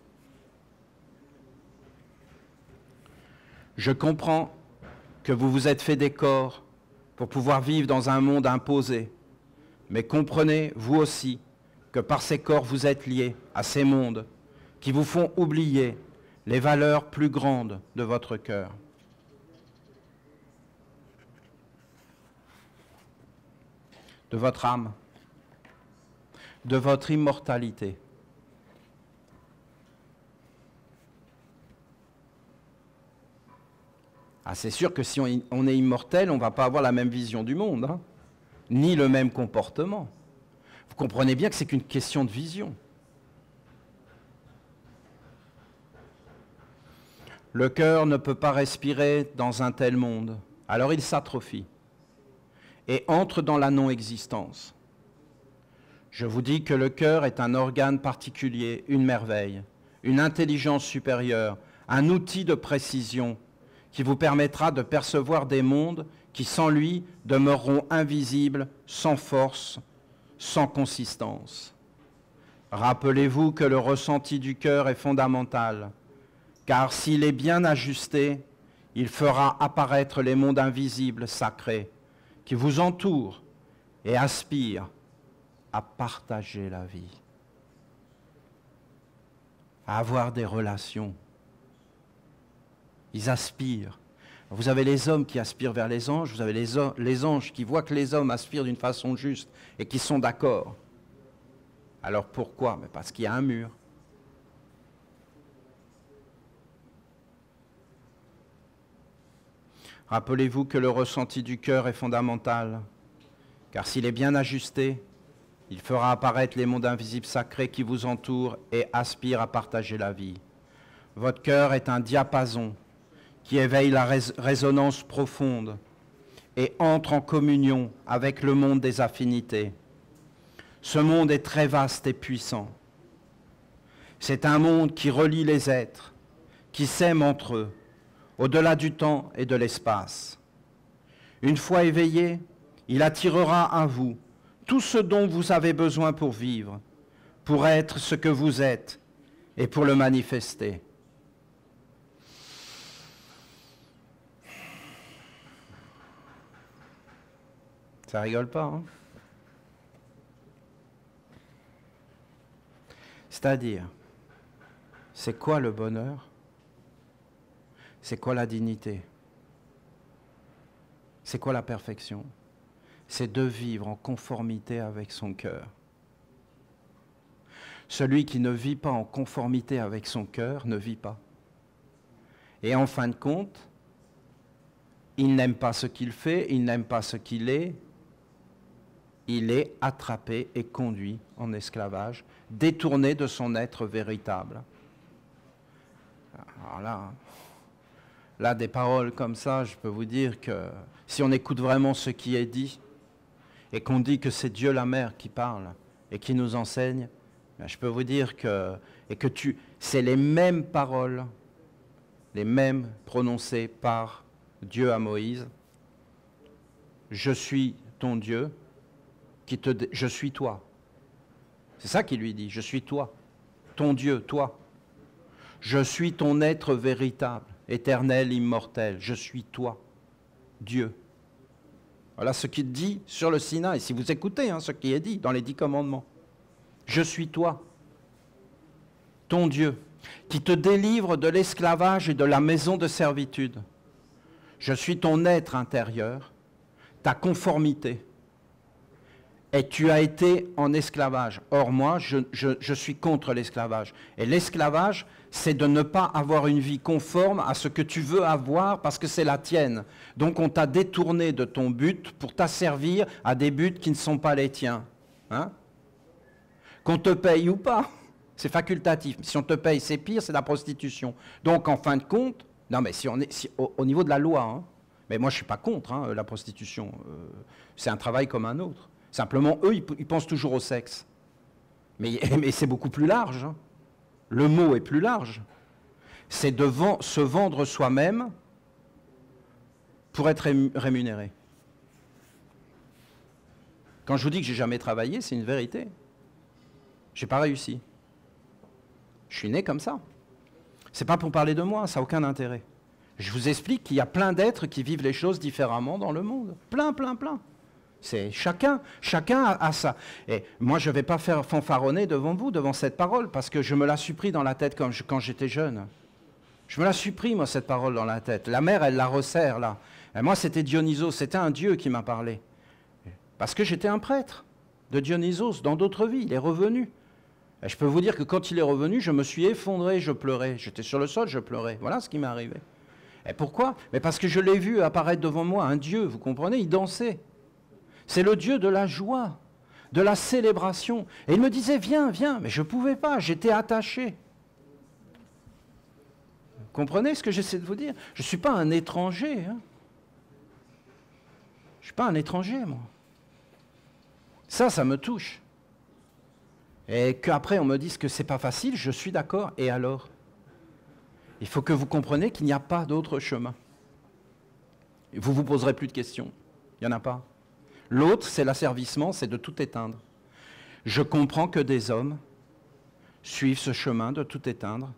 Je comprends que vous vous êtes fait des corps pour pouvoir vivre dans un monde imposé. Mais comprenez, vous aussi, que par ces corps vous êtes liés à ces mondes qui vous font oublier les valeurs plus grandes de votre cœur. De votre âme, de votre immortalité. Ah, c'est sûr que si on est immortel, on ne va pas avoir la même vision du monde, hein, ni le même comportement. Vous comprenez bien que c'est qu'une question de vision. Le cœur ne peut pas respirer dans un tel monde, alors il s'atrophie et entre dans la non-existence. Je vous dis que le cœur est un organe particulier, une merveille, une intelligence supérieure, un outil de précision qui vous permettra de percevoir des mondes qui, sans lui, demeureront invisibles, sans force, sans consistance. Rappelez-vous que le ressenti du cœur est fondamental, car s'il est bien ajusté, il fera apparaître les mondes invisibles, sacrés, qui vous entourent et aspirent à partager la vie, à avoir des relations. Ils aspirent. Vous avez les hommes qui aspirent vers les anges, vous avez les anges qui voient que les hommes aspirent d'une façon juste et qui sont d'accord. Alors pourquoi? Mais parce qu'il y a un mur. Rappelez-vous que le ressenti du cœur est fondamental, car s'il est bien ajusté, il fera apparaître les mondes invisibles sacrés qui vous entourent et aspirent à partager la vie. Votre cœur est un diapason qui éveille la résonance profonde et entre en communion avec le monde des affinités. Ce monde est très vaste et puissant. C'est un monde qui relie les êtres, qui s'aiment entre eux, au-delà du temps et de l'espace. Une fois éveillé, il attirera à vous tout ce dont vous avez besoin pour vivre, pour être ce que vous êtes et pour le manifester. Ça rigole pas, hein? C'est-à-dire, c'est quoi le bonheur? C'est quoi la dignité? C'est quoi la perfection? C'est de vivre en conformité avec son cœur. Celui qui ne vit pas en conformité avec son cœur ne vit pas. Et en fin de compte, il n'aime pas ce qu'il fait, il n'aime pas ce qu'il est. Il est attrapé et conduit en esclavage, détourné de son être véritable. Alors là, des paroles comme ça, je peux vous dire que si on écoute vraiment ce qui est dit, et qu'on dit que c'est Dieu la Mère qui parle et qui nous enseigne, je peux vous dire que c'est les mêmes paroles, les mêmes prononcées par Dieu à Moïse. Je suis ton Dieu, je suis toi. C'est ça qu'il lui dit, je suis toi, ton Dieu, toi. Je suis ton être véritable, éternel, immortel, je suis toi, Dieu. Voilà ce qu'il dit sur le Sinaï, si vous écoutez ce qui est dit dans les 10 commandements. Je suis toi, ton Dieu, qui te délivre de l'esclavage et de la maison de servitude. Je suis ton être intérieur, ta conformité. Et tu as été en esclavage. Or, moi, je suis contre l'esclavage. Et l'esclavage, c'est de ne pas avoir une vie conforme à ce que tu veux avoir parce que c'est la tienne. Donc, on t'a détourné de ton but pour t'asservir à des buts qui ne sont pas les tiens. Hein? Qu'on te paye ou pas, c'est facultatif. Si on te paye, c'est pire, c'est la prostitution. Donc, en fin de compte, non, mais au niveau de la loi, hein, mais moi, je ne suis pas contre la prostitution. C'est un travail comme un autre. Simplement, eux, ils pensent toujours au sexe. Mais c'est beaucoup plus large. Hein. Le mot est plus large. C'est de se vendre soi-même pour être rémunéré. Quand je vous dis que j'ai jamais travaillé, c'est une vérité. J'ai pas réussi. Je suis né comme ça. C'est pas pour parler de moi, ça n'a aucun intérêt. Je vous explique qu'il y a plein d'êtres qui vivent les choses différemment dans le monde. Plein. C'est chacun a ça. Et moi, je ne vais pas faire fanfaronner devant vous, devant cette parole, parce que je me la suis pris dans la tête quand j'étais jeune. Je me la suis pris, moi, cette parole dans la tête. La mère, elle la resserre, là. Et moi, c'était Dionysos, c'était un dieu qui m'a parlé. Parce que j'étais un prêtre de Dionysos, dans d'autres vies, il est revenu. Et je peux vous dire que quand il est revenu, je me suis effondré, je pleurais. J'étais sur le sol, je pleurais. Voilà ce qui m'est arrivé. Et pourquoi? Mais parce que je l'ai vu apparaître devant moi, un dieu, vous comprenez? Il dansait. C'est le Dieu de la joie, de la célébration. Et il me disait, viens, mais je ne pouvais pas, j'étais attaché. Vous comprenez ce que j'essaie de vous dire? Je ne suis pas un étranger. Hein. Je ne suis pas un étranger, moi. Ça me touche. Et qu'après on me dise que ce n'est pas facile, je suis d'accord. Et alors? Il faut que vous compreniez qu'il n'y a pas d'autre chemin. Et vous ne vous poserez plus de questions. Il n'y en a pas. L'autre, c'est l'asservissement, c'est de tout éteindre. Je comprends que des hommes suivent ce chemin de tout éteindre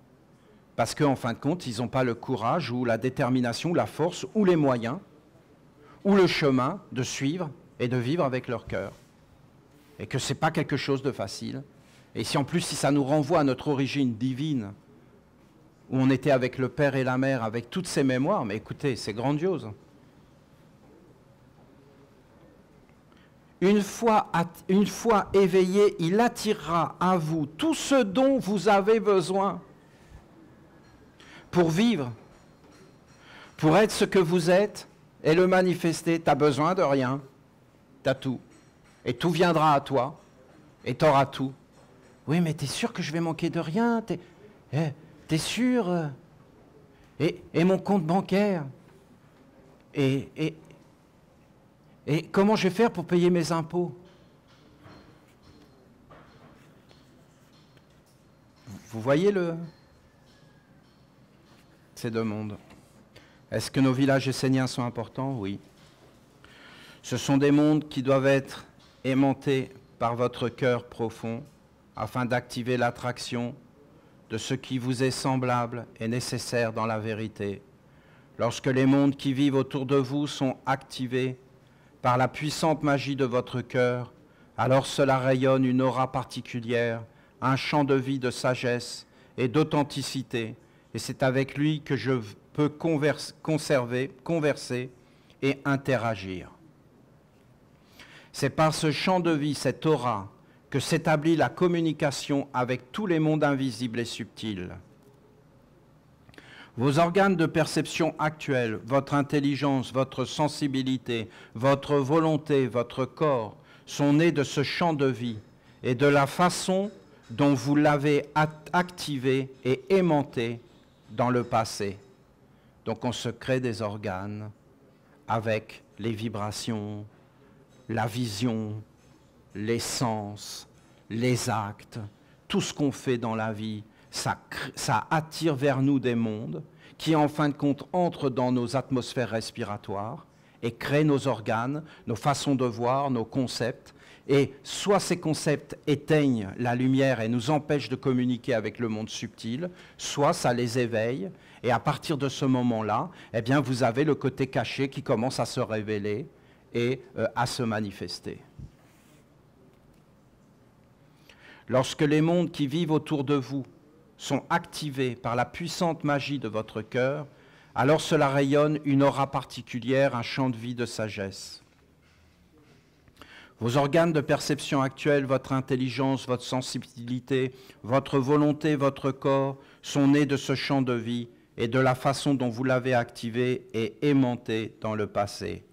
parce qu'en fin de compte, ils n'ont pas le courage ou la détermination, ou la force, ou les moyens, ou le chemin de suivre et de vivre avec leur cœur. Et que ce n'est pas quelque chose de facile. Et si en plus, si ça nous renvoie à notre origine divine, où on était avec le Père et la Mère, avec toutes ces mémoires, mais écoutez, c'est grandiose. Une fois éveillé, il attirera à vous tout ce dont vous avez besoin pour vivre, pour être ce que vous êtes et le manifester. Tu n'as besoin de rien, tu as tout. Et tout viendra à toi, et tu auras tout. Oui, mais tu es sûr que je vais manquer de rien? T'es sûr? Et mon compte bancaire? Et comment je vais faire pour payer mes impôts? Vous voyez ces deux mondes. Est-ce que nos villages esséniens sont importants? Oui. Ce sont des mondes qui doivent être aimantés par votre cœur profond afin d'activer l'attraction de ce qui vous est semblable et nécessaire dans la vérité. Lorsque les mondes qui vivent autour de vous sont activés par la puissante magie de votre cœur, alors cela rayonne une aura particulière, un champ de vie, de sagesse et d'authenticité. Et c'est avec lui que je peux converser et interagir. C'est par ce champ de vie, cette aura, que s'établit la communication avec tous les mondes invisibles et subtils. Vos organes de perception actuels, votre intelligence, votre sensibilité, votre volonté, votre corps, sont nés de ce champ de vie et de la façon dont vous l'avez activé et aimanté dans le passé. Donc on se crée des organes avec les vibrations, la vision, les sens, les actes, tout ce qu'on fait dans la vie, ça attire vers nous des mondes qui, en fin de compte, entrent dans nos atmosphères respiratoires et créent nos organes, nos façons de voir, nos concepts. Et soit ces concepts éteignent la lumière et nous empêchent de communiquer avec le monde subtil, soit ça les éveille. Et à partir de ce moment-là, eh bien, vous avez le côté caché qui commence à se révéler et à se manifester. Lorsque les mondes qui vivent autour de vous sont activés par la puissante magie de votre cœur, alors cela rayonne une aura particulière, un champ de vie, de sagesse. Vos organes de perception actuels, votre intelligence, votre sensibilité, votre volonté, votre corps sont nés de ce champ de vie et de la façon dont vous l'avez activé et aimanté dans le passé.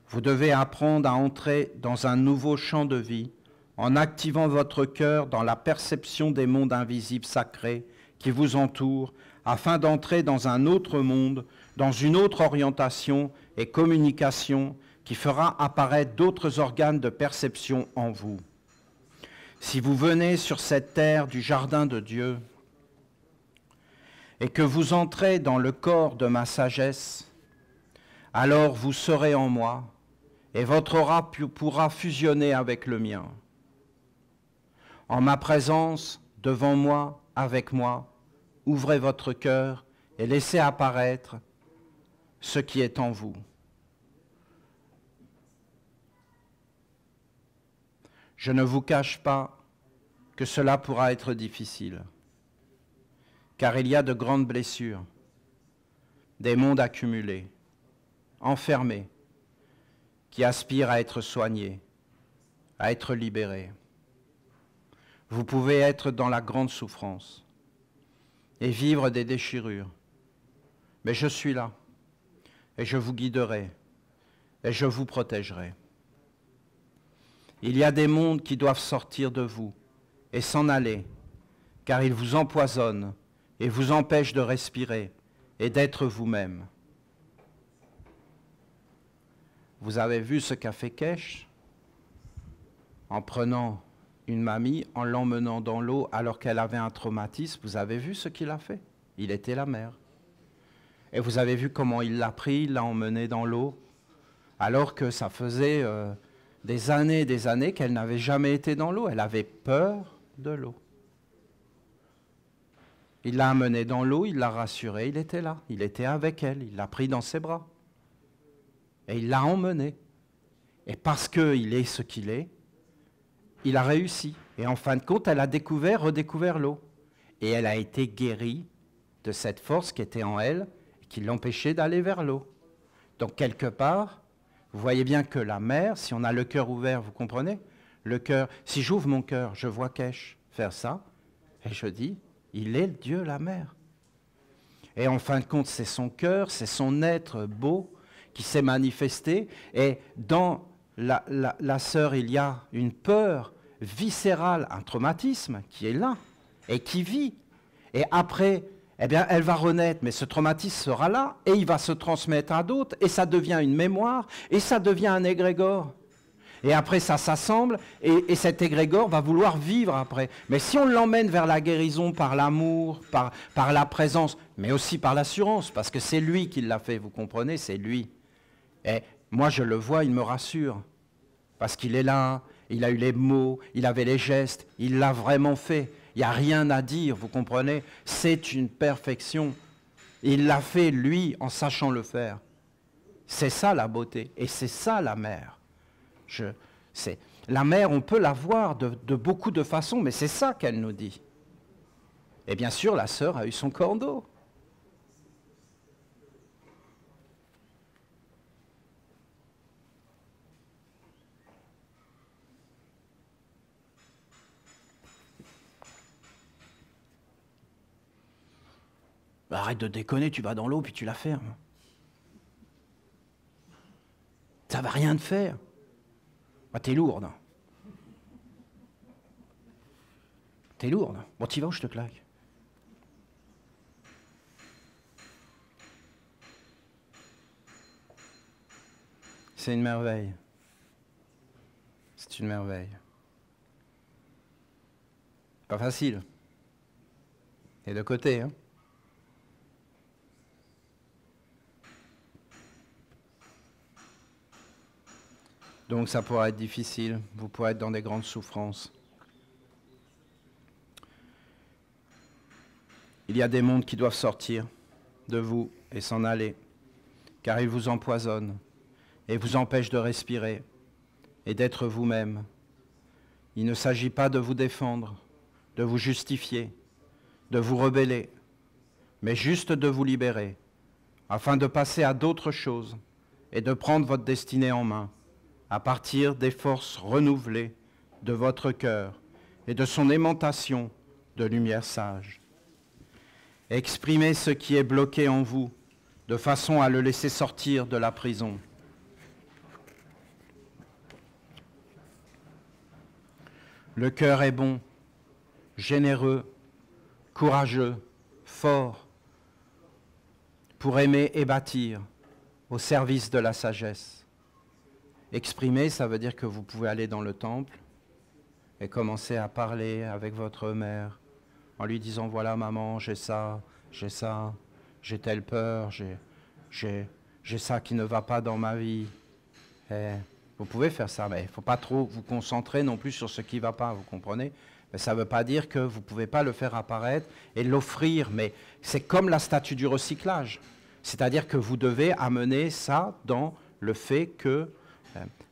Vous devez apprendre à entrer dans un nouveau champ de vie en activant votre cœur dans la perception des mondes invisibles sacrés qui vous entourent, afin d'entrer dans un autre monde, dans une autre orientation et communication qui fera apparaître d'autres organes de perception en vous. Si vous venez sur cette terre du jardin de Dieu et que vous entrez dans le corps de ma sagesse, alors vous serez en moi et votre aura pourra fusionner avec le mien. En ma présence, devant moi, avec moi, ouvrez votre cœur et laissez apparaître ce qui est en vous. Je ne vous cache pas que cela pourra être difficile, car il y a de grandes blessures, des mondes accumulés, enfermés, qui aspirent à être soignés, à être libérés. Vous pouvez être dans la grande souffrance et vivre des déchirures. Mais je suis là et je vous guiderai et je vous protégerai. Il y a des mondes qui doivent sortir de vous et s'en aller, car ils vous empoisonnent et vous empêchent de respirer et d'être vous-même. Vous avez vu ce qu'a fait Kesh en prenant une mamie, en l'emmenant dans l'eau alors qu'elle avait un traumatisme. Vous avez vu ce qu'il a fait? Il était la mère. Et vous avez vu comment il l'a pris, il l'a emmené dans l'eau, alors que ça faisait des années qu'elle n'avait jamais été dans l'eau. Elle avait peur de l'eau. Il l'a amenée dans l'eau, il l'a rassurée, il était là, il était avec elle, il l'a pris dans ses bras. Et il l'a emmenée. Et parce qu'il est ce qu'il est, il a réussi. Et en fin de compte, elle a redécouvert l'eau. Et elle a été guérie de cette force qui était en elle, et qui l'empêchait d'aller vers l'eau. Donc quelque part, vous voyez bien que la mer, si on a le cœur ouvert, vous comprenez? Le cœur, si j'ouvre mon cœur, je vois Kesh faire ça, et je dis, il est Dieu, la mer. Et en fin de compte, c'est son cœur, c'est son être beau qui s'est manifesté. Et dans la sœur, il y a une peur viscérale, un traumatisme qui est là et qui vit. Et après, eh bien, elle va renaître, mais ce traumatisme sera là et il va se transmettre à d'autres et ça devient une mémoire et ça devient un égrégore. Et après, ça s'assemble, et cet égrégore va vouloir vivre après. Mais si on l'emmène vers la guérison par l'amour, par la présence, mais aussi par l'assurance, parce que c'est lui qui l'a fait, vous comprenez, c'est lui. Et moi, je le vois, il me rassure, parce qu'il est là, il a eu les mots, il avait les gestes, il l'a vraiment fait. Il n'y a rien à dire, vous comprenez, c'est une perfection. Il l'a fait, lui, en sachant le faire. C'est ça la beauté, et c'est ça la mère. La mère, on peut la voir de beaucoup de façons, mais c'est ça qu'elle nous dit. Et bien sûr, la sœur a eu son cordeau. Bah, arrête de déconner, tu vas dans l'eau puis tu la fermes. Ça va rien te faire. Bah, t'es lourde. T'es lourde. Bon, t'y vas ou je te claque. C'est une merveille. C'est une merveille. Pas facile. Et de côté, hein. Donc ça pourra être difficile, vous pourrez être dans des grandes souffrances. Il y a des mondes qui doivent sortir de vous et s'en aller, car ils vous empoisonnent et vous empêchent de respirer et d'être vous-même. Il ne s'agit pas de vous défendre, de vous justifier, de vous rebeller, mais juste de vous libérer, afin de passer à d'autres choses et de prendre votre destinée en main, à partir des forces renouvelées de votre cœur et de son aimantation de lumière sage. Exprimez ce qui est bloqué en vous, de façon à le laisser sortir de la prison. Le cœur est bon, généreux, courageux, fort, pour aimer et bâtir au service de la sagesse. Exprimer, ça veut dire que vous pouvez aller dans le temple et commencer à parler avec votre mère en lui disant, voilà maman, j'ai ça, j'ai telle peur, j'ai ça qui ne va pas dans ma vie. Et vous pouvez faire ça, mais il ne faut pas trop vous concentrer non plus sur ce qui ne va pas, vous comprenez? Mais ça ne veut pas dire que vous ne pouvez pas le faire apparaître et l'offrir, mais c'est comme la statue du recyclage. C'est-à-dire que vous devez amener ça dans le fait que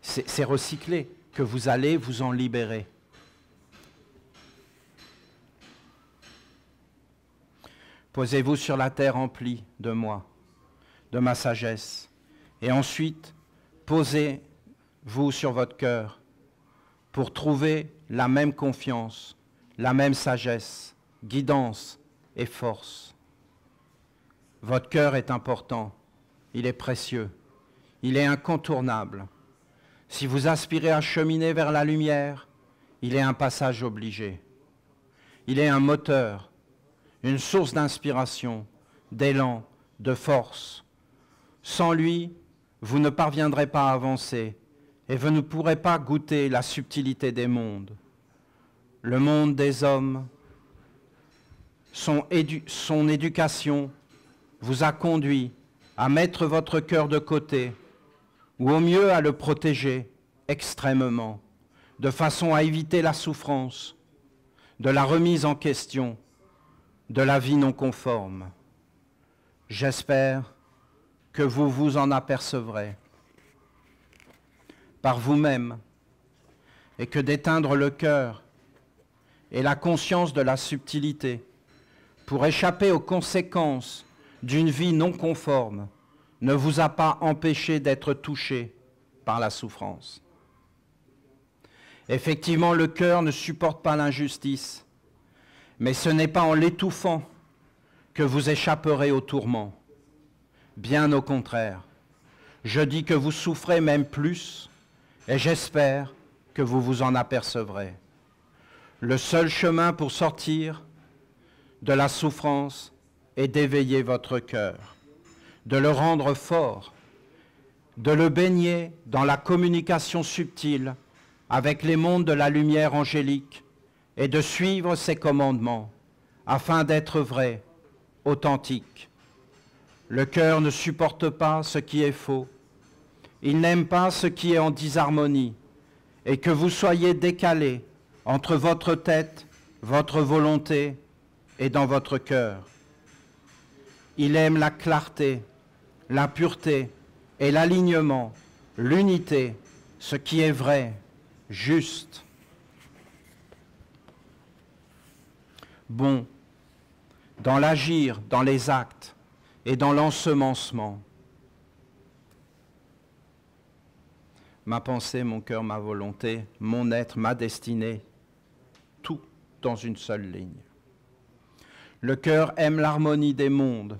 c'est recyclé, que vous allez vous en libérer. Posez-vous sur la terre remplie de moi, de ma sagesse, et ensuite posez-vous sur votre cœur pour trouver la même confiance, la même sagesse, guidance et force. Votre cœur est important, il est précieux, il est incontournable. Si vous aspirez à cheminer vers la lumière, il est un passage obligé. Il est un moteur, une source d'inspiration, d'élan, de force. Sans lui, vous ne parviendrez pas à avancer et vous ne pourrez pas goûter la subtilité des mondes. Le monde des hommes, son éducation vous a conduit à mettre votre cœur de côté ou au mieux à le protéger extrêmement, de façon à éviter la souffrance, de la remise en question, de la vie non conforme. J'espère que vous vous en apercevrez par vous-même et que d'éteindre le cœur et la conscience de la subtilité pour échapper aux conséquences d'une vie non conforme ne vous a pas empêché d'être touché par la souffrance. Effectivement, le cœur ne supporte pas l'injustice, mais ce n'est pas en l'étouffant que vous échapperez au tourment. Bien au contraire, je dis que vous souffrez même plus, et j'espère que vous vous en apercevrez. Le seul chemin pour sortir de la souffrance est d'éveiller votre cœur, de le rendre fort, de le baigner dans la communication subtile avec les mondes de la lumière angélique et de suivre ses commandements afin d'être vrai, authentique. Le cœur ne supporte pas ce qui est faux. Il n'aime pas ce qui est en disharmonie et que vous soyez décalés entre votre tête, votre volonté et dans votre cœur. Il aime la clarté, la pureté et l'alignement, l'unité, ce qui est vrai, juste, bon, dans l'agir, dans les actes et dans l'ensemencement. Ma pensée, mon cœur, ma volonté, mon être, ma destinée, tout dans une seule ligne. Le cœur aime l'harmonie des mondes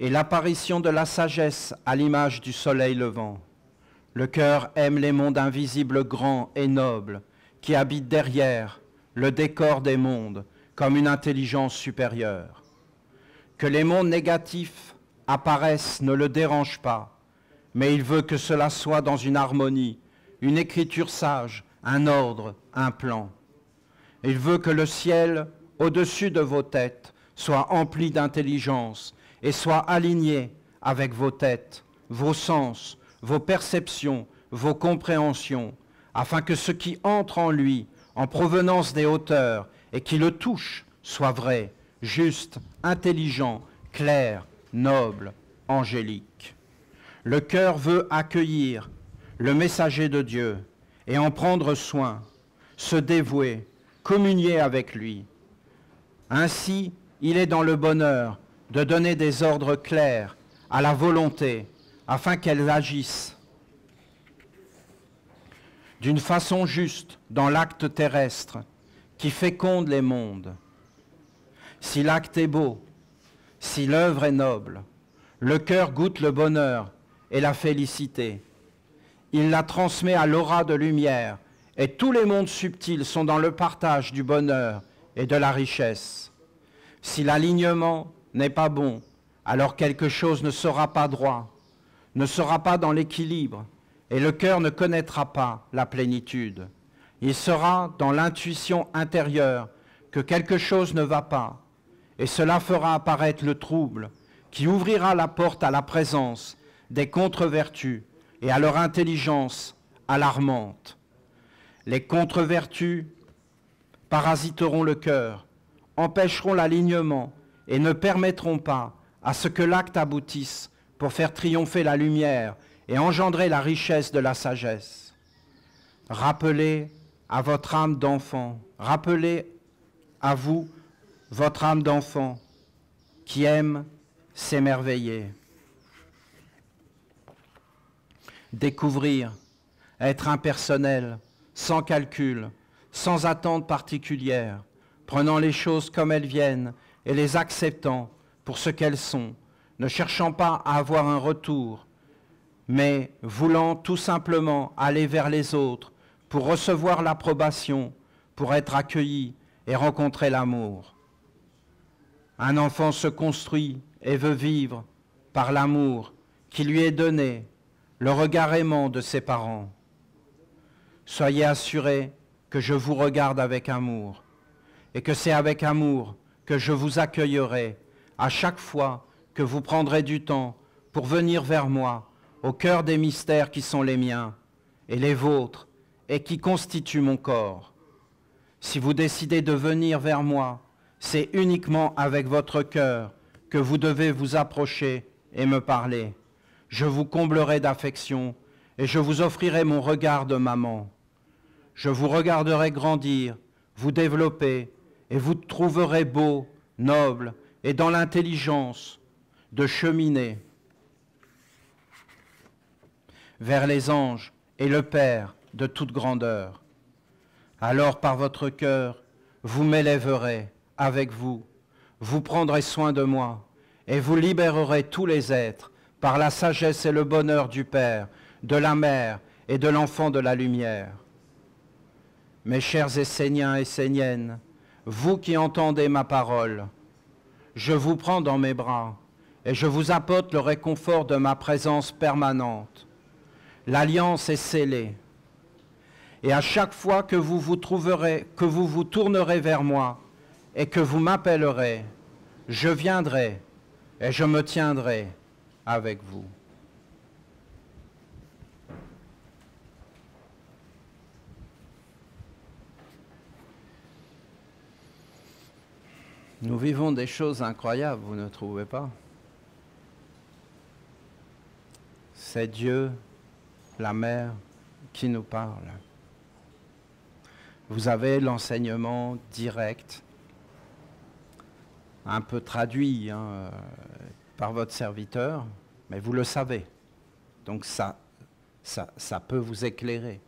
et l'apparition de la sagesse à l'image du soleil levant. Le cœur aime les mondes invisibles grands et nobles qui habitent derrière le décor des mondes comme une intelligence supérieure. Que les mondes négatifs apparaissent ne le dérange pas, mais il veut que cela soit dans une harmonie, une écriture sage, un ordre, un plan. Il veut que le ciel, au-dessus de vos têtes, soit empli d'intelligence et soit aligné avec vos têtes, vos sens, vos perceptions, vos compréhensions, afin que ce qui entre en lui, en provenance des hauteurs, et qui le touche, soit vrai, juste, intelligent, clair, noble, angélique. Le cœur veut accueillir le messager de Dieu et en prendre soin, se dévouer, communier avec lui. Ainsi, il est dans le bonheur de donner des ordres clairs à la volonté afin qu'elle agisse d'une façon juste dans l'acte terrestre qui féconde les mondes. Si l'acte est beau, si l'œuvre est noble, le cœur goûte le bonheur et la félicité. Il la transmet à l'aura de lumière et tous les mondes subtils sont dans le partage du bonheur et de la richesse. Si l'alignement n'est pas bon, alors quelque chose ne sera pas droit, ne sera pas dans l'équilibre, et le cœur ne connaîtra pas la plénitude. Il sera dans l'intuition intérieure que quelque chose ne va pas, et cela fera apparaître le trouble, qui ouvrira la porte à la présence des contre-vertus et à leur intelligence alarmante. Les contre-vertus parasiteront le cœur, empêcheront l'alignement et ne permettront pas à ce que l'acte aboutisse pour faire triompher la lumière et engendrer la richesse de la sagesse. Rappelez à votre âme d'enfant, rappelez à vous votre âme d'enfant qui aime s'émerveiller. Découvrir, être impersonnel, sans calcul, sans attente particulière, prenant les choses comme elles viennent et les acceptant pour ce qu'elles sont, ne cherchant pas à avoir un retour, mais voulant tout simplement aller vers les autres pour recevoir l'approbation, pour être accueilli et rencontrer l'amour. Un enfant se construit et veut vivre par l'amour qui lui est donné, le regard aimant de ses parents. Soyez assurés que je vous regarde avec amour et que c'est avec amour que je vous accueillerai à chaque fois que vous prendrez du temps pour venir vers moi au cœur des mystères qui sont les miens et les vôtres et qui constituent mon corps. Si vous décidez de venir vers moi, c'est uniquement avec votre cœur que vous devez vous approcher et me parler. Je vous comblerai d'affection et je vous offrirai mon regard de maman. Je vous regarderai grandir, vous développer et vous trouverez beau, noble et dans l'intelligence de cheminer vers les anges et le Père de toute grandeur. Alors par votre cœur, vous m'élèverez avec vous, vous prendrez soin de moi et vous libérerez tous les êtres par la sagesse et le bonheur du Père, de la Mère et de l'Enfant de la lumière. Mes chers Esséniens et Esséniennes, vous qui entendez ma parole, je vous prends dans mes bras et je vous apporte le réconfort de ma présence permanente. L'alliance est scellée. Et à chaque fois que vous vous trouverez, que vous vous tournerez vers moi et que vous m'appellerez, je viendrai et je me tiendrai avec vous. Nous vivons des choses incroyables, vous ne trouvez pas? C'est Dieu, la Mère, qui nous parle. Vous avez l'enseignement direct, un peu traduit par votre serviteur, mais vous le savez. Donc ça peut vous éclairer.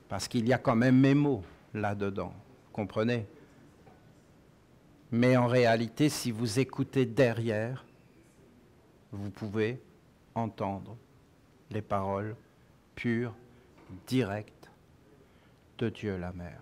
Parce qu'il y a quand même mes mots là-dedans, comprenez? Mais en réalité, si vous écoutez derrière, vous pouvez entendre les paroles pures, directes de Dieu la Mère.